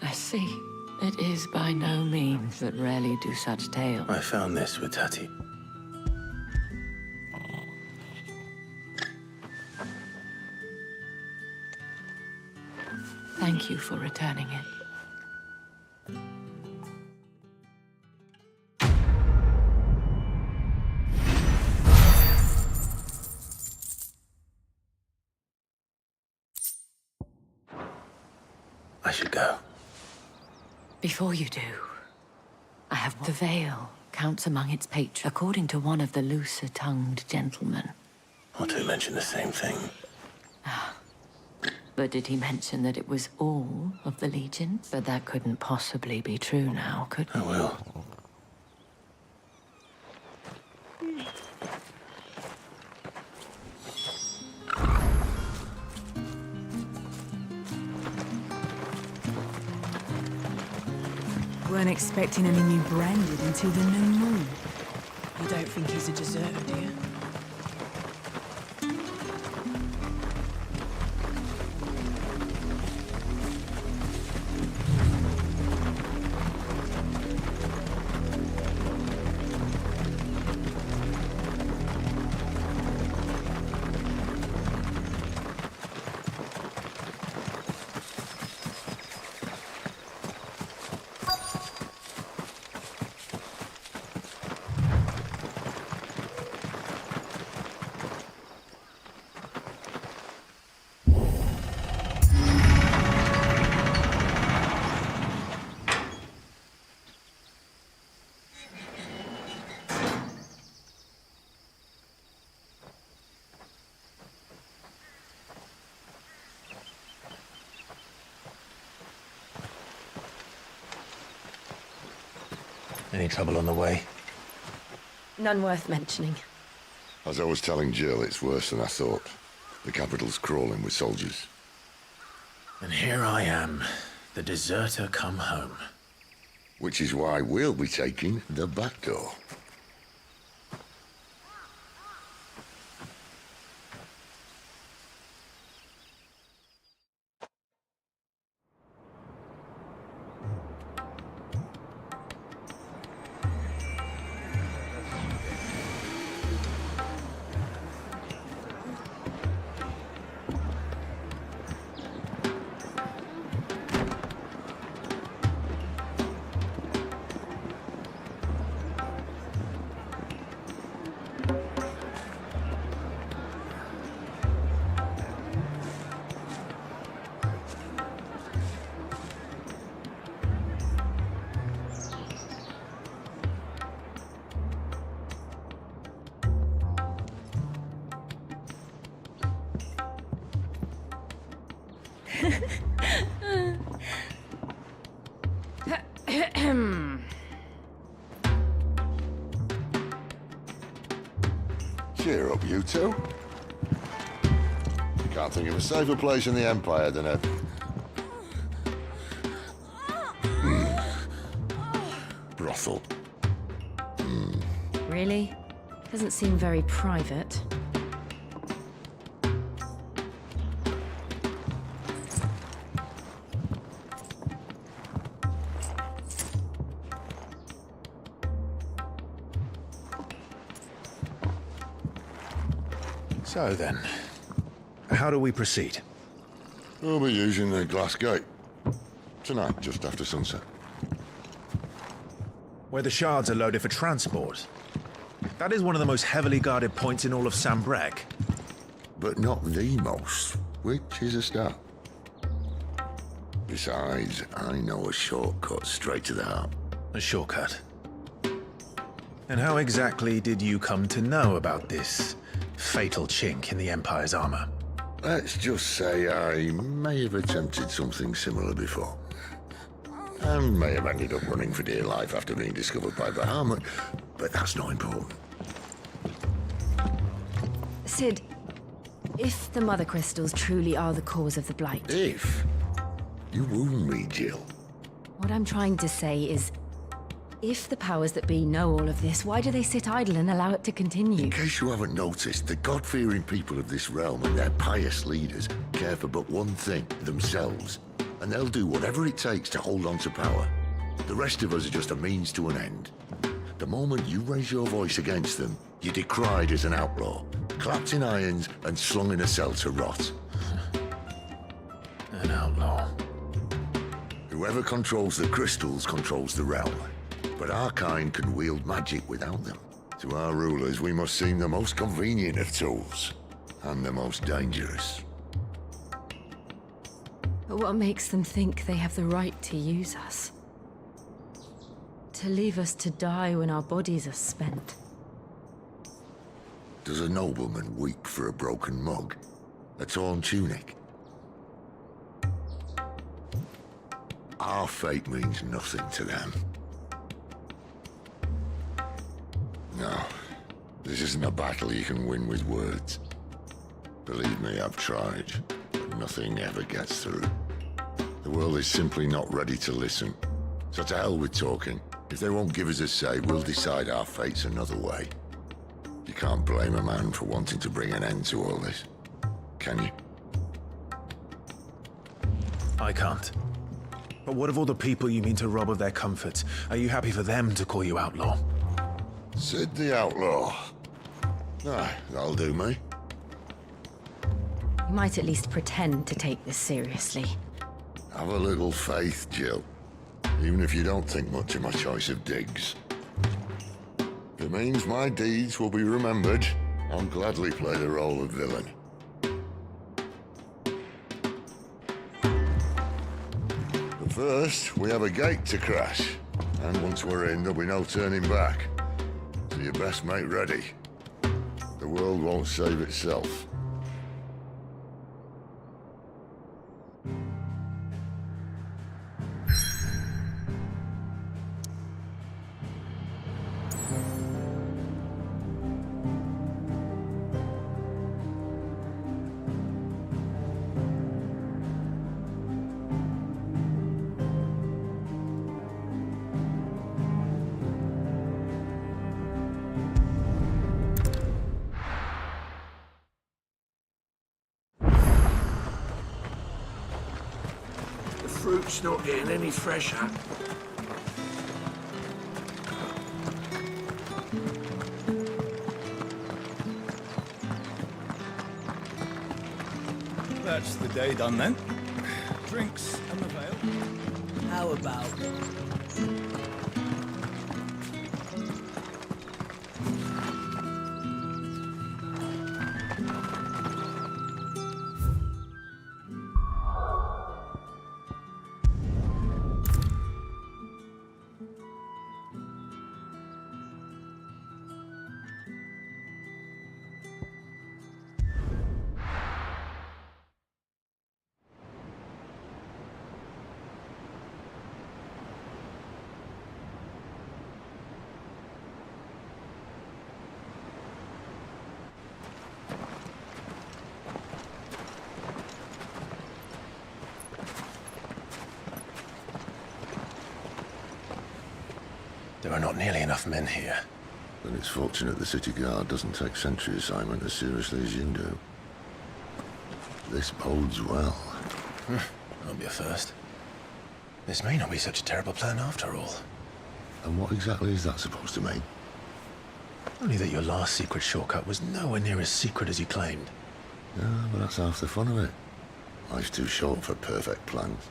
I see. It is by no means that rarely do such tales. I found this with Tati. Thank you for returning it. I should go. Before you do, I have the veil counts among its patrons, according to one of the looser-tongued gentlemen. Or to mention the same thing. But did he mention that it was all of the Legion? But that couldn't possibly be true now, could it? I will. Weren't expecting any new branded until the new moon. You don't think he's a deserter, do you? Any trouble on the way? None worth mentioning. As I was telling Jill, it's worse than I thought. The capital's crawling with soldiers. And here I am, the deserter come home. Which is why we'll be taking the back door. Cheer up, you two. Can't think of a safer place in the Empire than a... brothel. Really? Doesn't seem very private. So then, how do we proceed? We'll be using the glass gate. Tonight, just after sunset. Where the shards are loaded for transport. That is one of the most heavily guarded points in all of Sambrec. But not the most, which is a start. Besides, I know a shortcut straight to the heart. A shortcut? And how exactly did you come to know about this fatal chink in the Empire's armor? Let's just say I may have attempted something similar before. And may have ended up running for dear life after being discovered by Bahamut, but that's not important. Sid, if the Mother Crystals truly are the cause of the Blight... If? You wound me, Jill. What I'm trying to say is, if the powers that be know all of this, why do they sit idle and allow it to continue? In case you haven't noticed, the God-fearing people of this realm and their pious leaders care for but one thing, themselves. And they'll do whatever it takes to hold on to power. The rest of us are just a means to an end. The moment you raise your voice against them, you're decried as an outlaw, clapped in irons and slung in a cell to rot. An outlaw. Whoever controls the crystals controls the realm. But our kind can wield magic without them. To our rulers, we must seem the most convenient of tools, and the most dangerous. But what makes them think they have the right to use us? To leave us to die when our bodies are spent? Does a nobleman weep for a broken mug? A torn tunic? Our fate means nothing to them. No, this isn't a battle you can win with words. Believe me, I've tried, but nothing ever gets through. The world is simply not ready to listen. So to hell with talking. If they won't give us a say, we'll decide our fates another way. You can't blame a man for wanting to bring an end to all this, can you? I can't. But what of all the people you mean to rob of their comforts? Are you happy for them to call you outlaw? Sid the Outlaw. Aye, that'll do me. You might at least pretend to take this seriously. Have a little faith, Jill. Even if you don't think much of my choice of digs. If it means my deeds will be remembered, I'll gladly play the role of villain. But first, we have a gate to crash. And once we're in, there'll be no turning back. So you best make ready. The world won't save itself. Fruit's not getting any fresher. That's the day done then. Drinks and the veil. How about... There are not nearly enough men here. Then it's fortunate the city guard doesn't take sentry assignment as seriously as you do. This bodes well. I'll be a first. This may not be such a terrible plan after all. And what exactly is that supposed to mean? Only that your last secret shortcut was nowhere near as secret as you claimed. Yeah, but that's half the fun of it. Life's too short for perfect plans.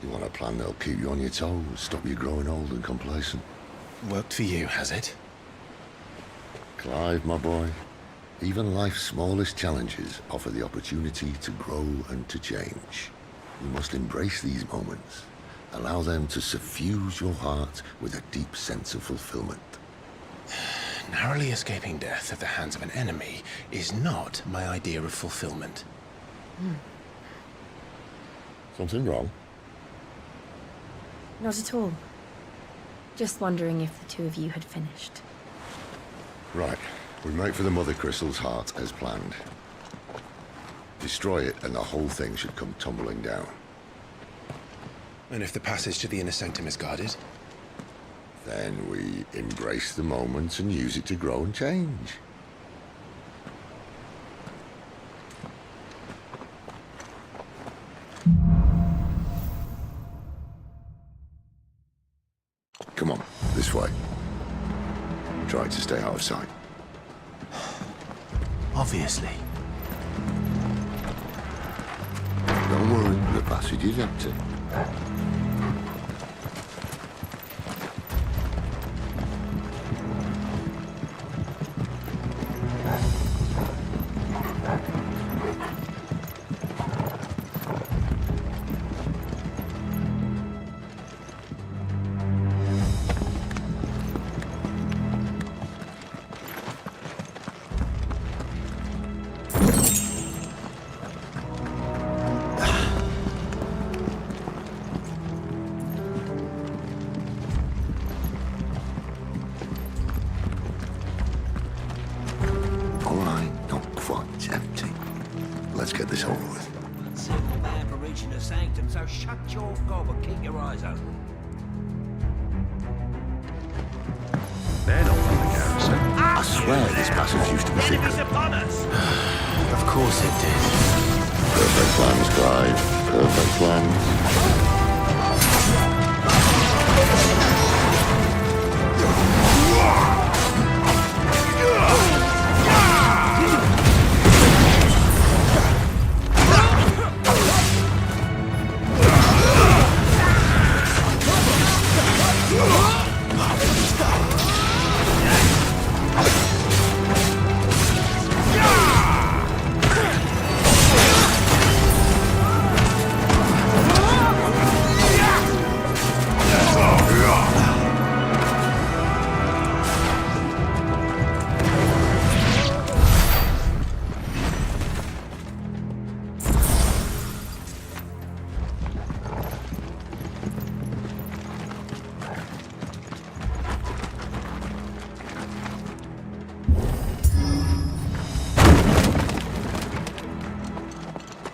You want a plan that'll keep you on your toes, stop you growing old and complacent. Worked for you, has it? Clive, my boy, even life's smallest challenges offer the opportunity to grow and to change. You must embrace these moments. Allow them to suffuse your heart with a deep sense of fulfillment. Narrowly escaping death at the hands of an enemy is not my idea of fulfillment. Something wrong? Not at all. Just wondering if the two of you had finished. Right. We make for the Mother Crystal's heart as planned. Destroy it and the whole thing should come tumbling down. And if the passage to the inner sanctum is guarded? Then we embrace the moment and use it to grow and change. Come on, this way. Try to stay out of sight. Obviously. Don't worry, the passage is empty. Let's get this over with. Simple man for reaching the sanctum, so shut your gob and keep your eyes open. They're not from the garrison. I swear this passage used to be secret. Upon us. Of course it did. Perfect plans, Clive. Perfect plans.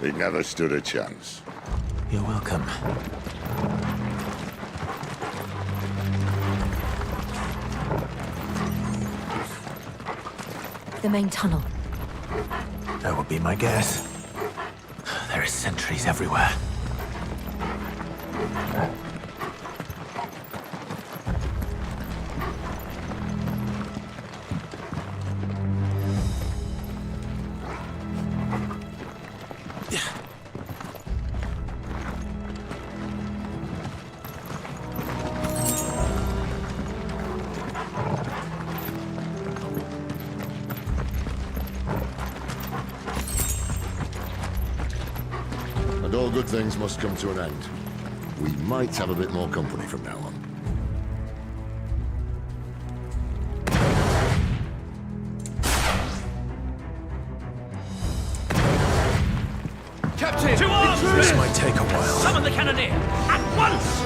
He never stood a chance. You're welcome. The main tunnel. That would be my guess. There are sentries everywhere. And all good things must come to an end. We might have a bit more company from now on. Captain! To arms! This might take a while. Summon the cannoneer! At once!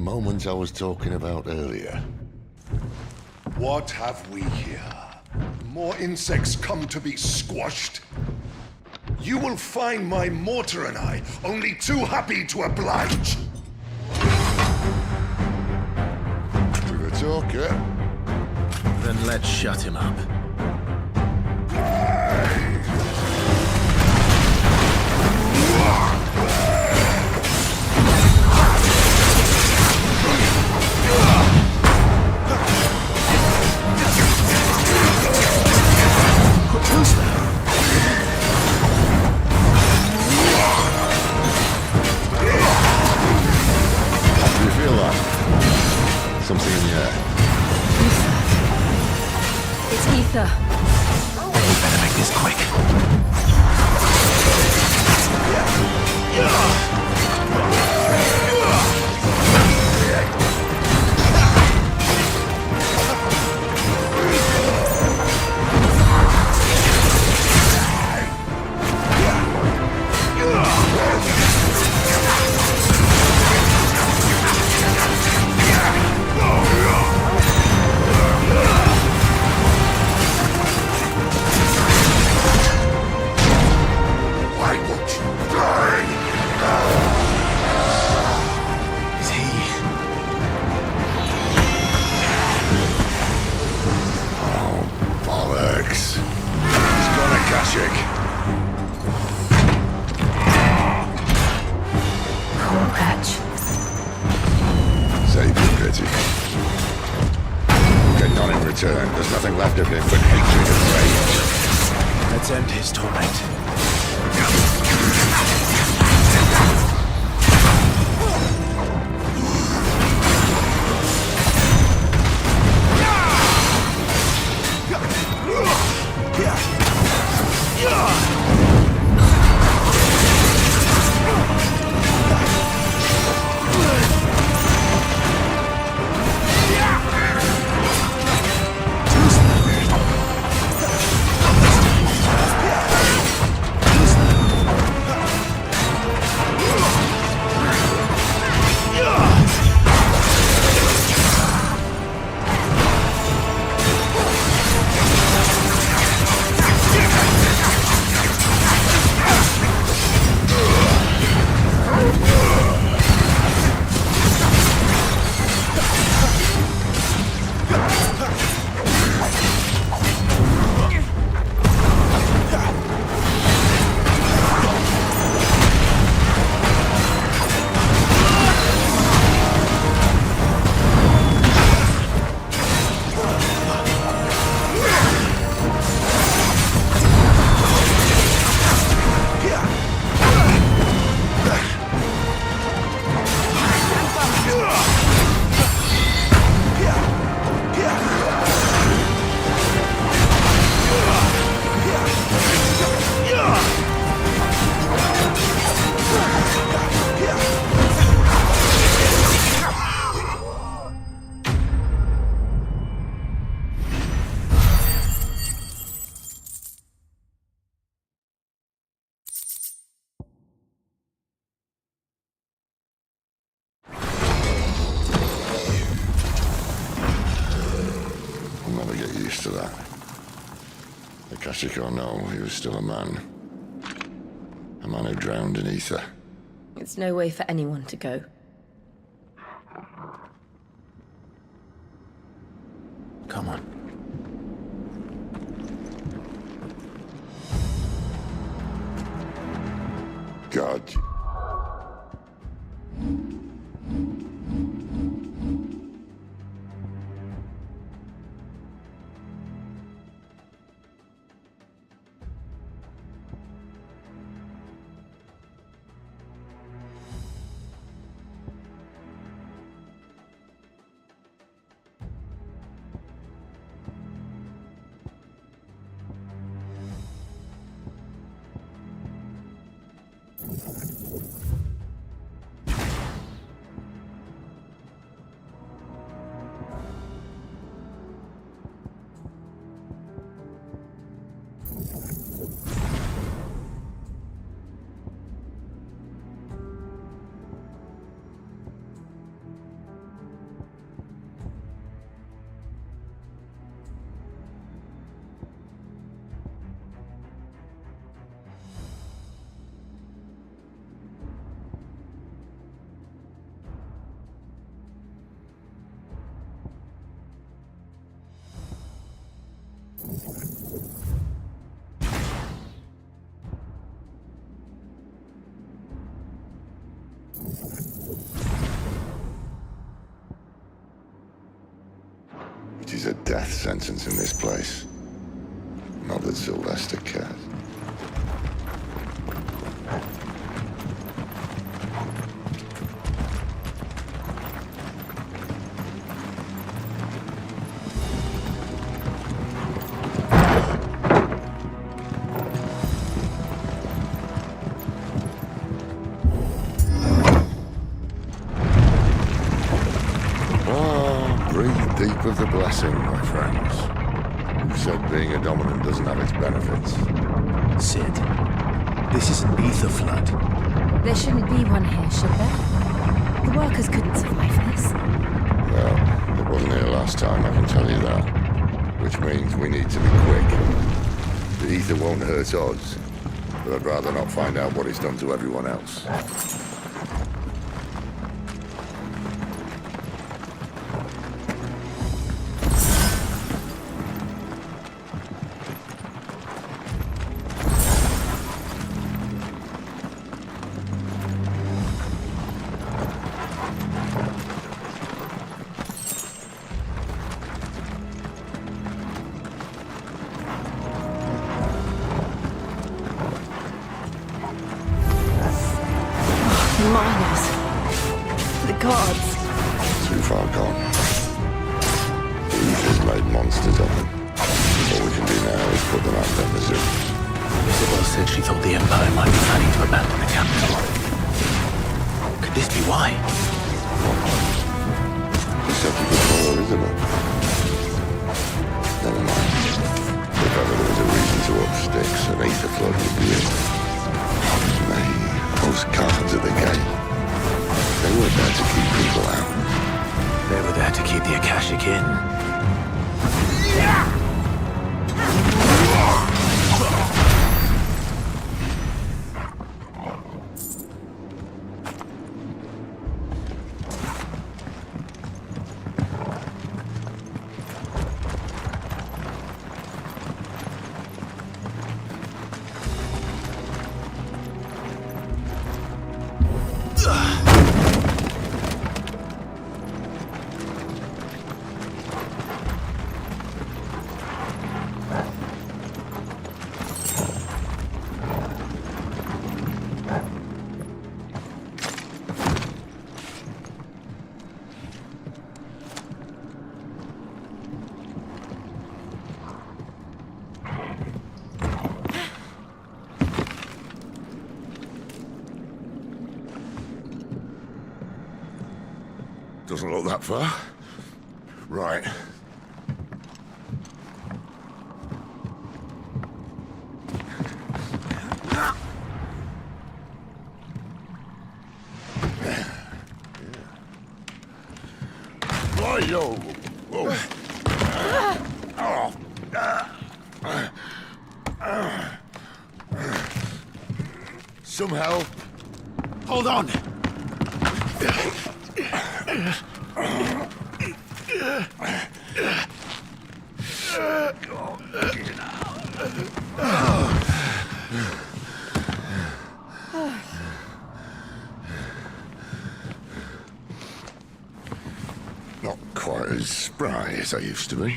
moment I was talking about earlier. What have we here? More insects come to be squashed? You will find my mortar and I only too happy to oblige. To the talker. Then let's shut him up. Something in the air. It's ether. We better make this quick. There's nothing left of him but hatred and rage. Let's end his torment. To that. Akashic or no, he was still a man. A man who drowned in ether. It's no way for anyone to go. Come on. God. a death sentence in this place. Not that Sylvester cares. Deep of the blessing, my friends. Who said being a dominant doesn't have its benefits? Sid, this is an ether flood. There shouldn't be one here, should there? The workers couldn't survive this. Well, it wasn't here last time, I can tell you that. Which means we need to be quick. The ether won't hurt us, but I'd rather not find out what it's done to everyone else. Miners. The gods. Too far gone. The ether's made monsters of them. All we can do now is put them out of their misery. Isabel said she thought the Empire might be planning to abandon the capital. Could this be why? You said you could follow Isabel. Never mind. If ever there was a reason to up sticks, an ether flood would be it. Me. Those guards at the gate. They weren't there to keep people out. They were there to keep the Akashic in. Doesn't look that far. Right. Yo. Whoa. Some help. Hold on. Not quite as spry as I used to be.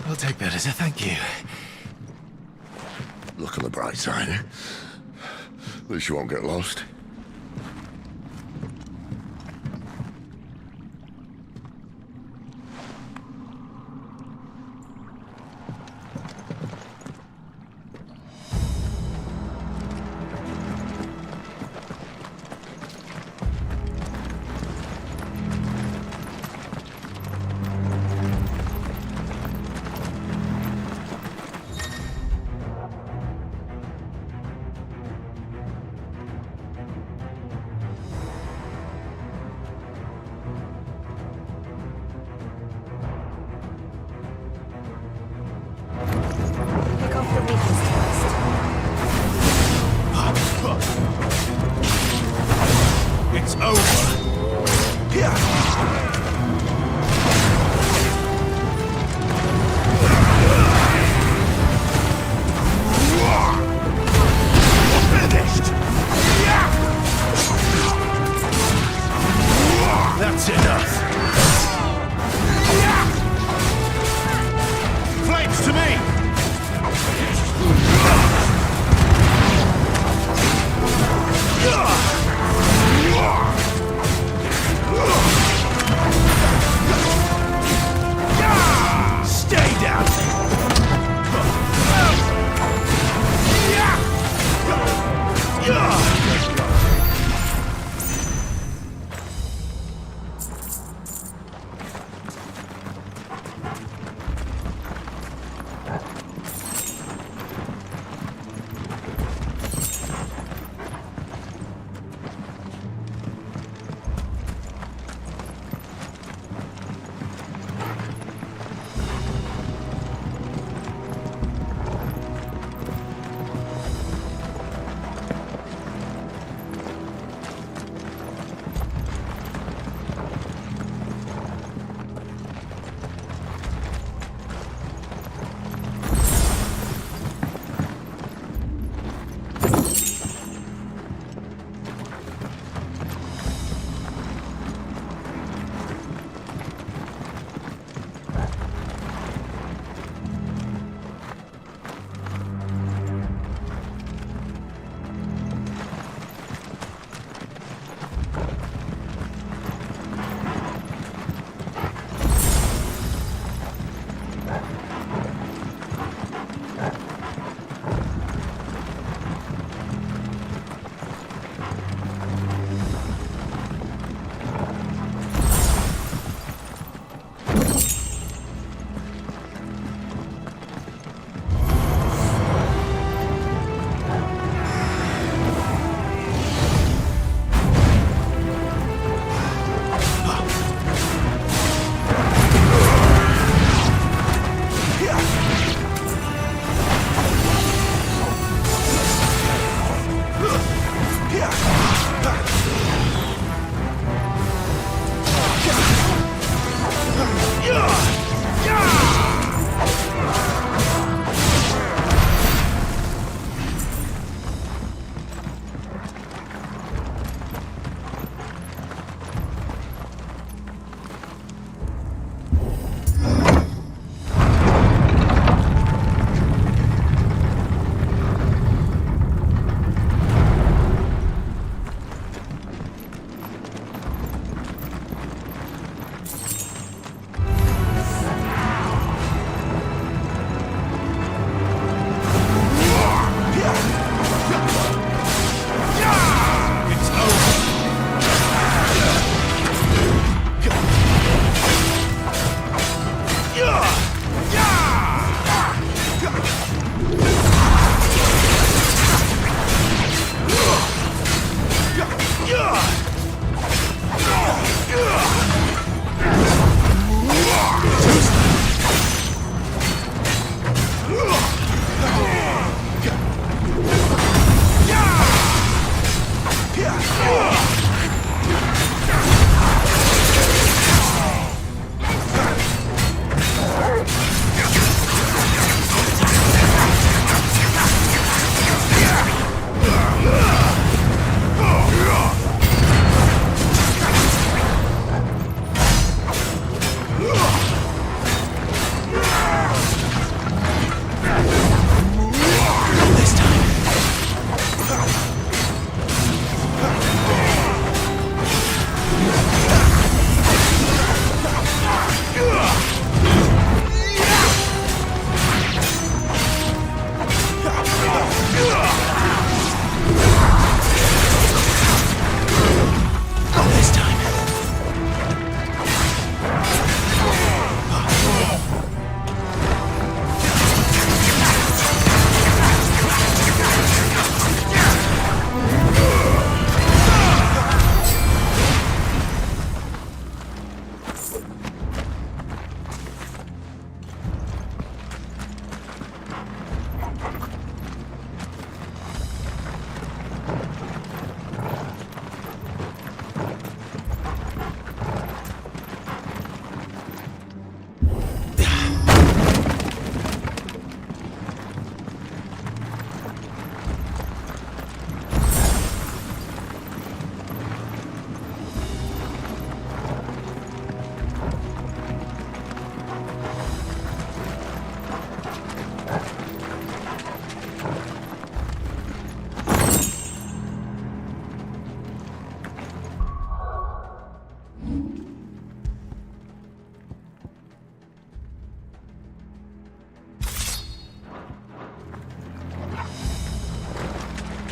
I'll take that as a thank you. Look on the bright side, eh? At least you won't get lost.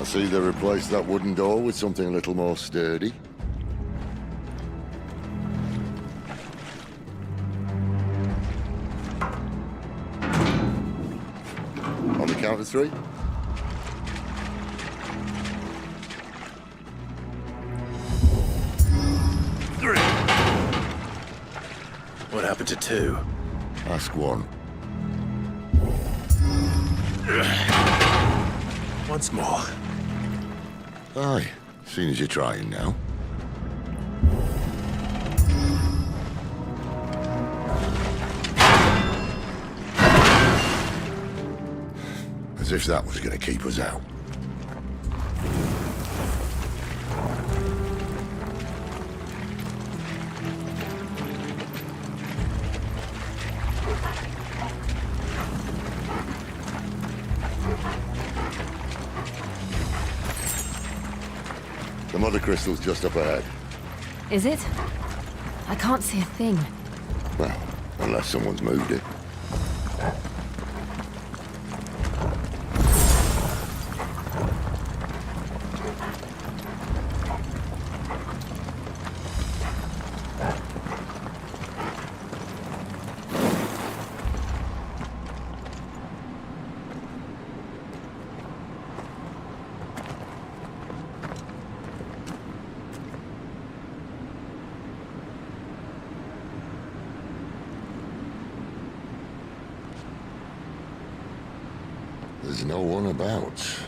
see they replaced that wooden door with something a little more sturdy. On the count of 3. What happened to 2? Ask 1. Once more. Aye, seeing as you're trying now. As if that was going to keep us out. The mother crystal's just up ahead. Is it? I can't see a thing. Well, unless someone's moved it. There's no one about.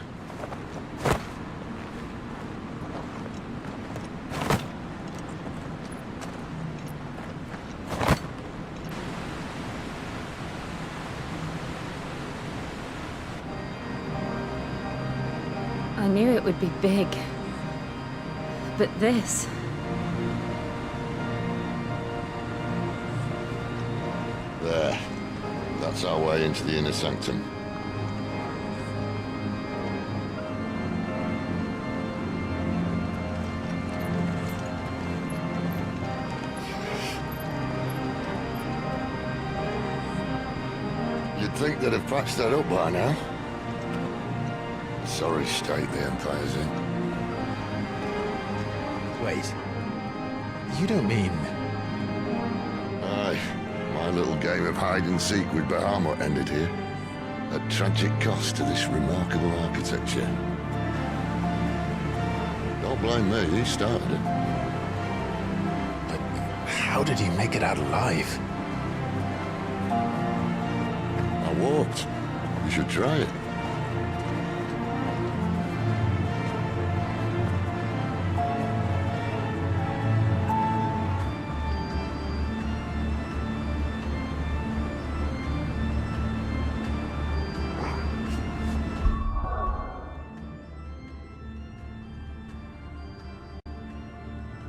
I knew it would be big. But this... There. That's our way into the inner sanctum. You'd think they'd have patched that up by now. Sorry state the Empire's in. Wait. You don't mean... Aye. My little game of hide-and-seek with Bahamut ended here. At tragic cost to this remarkable architecture. Don't blame me, he started it. But how did he make it out alive? I walked. You should try it.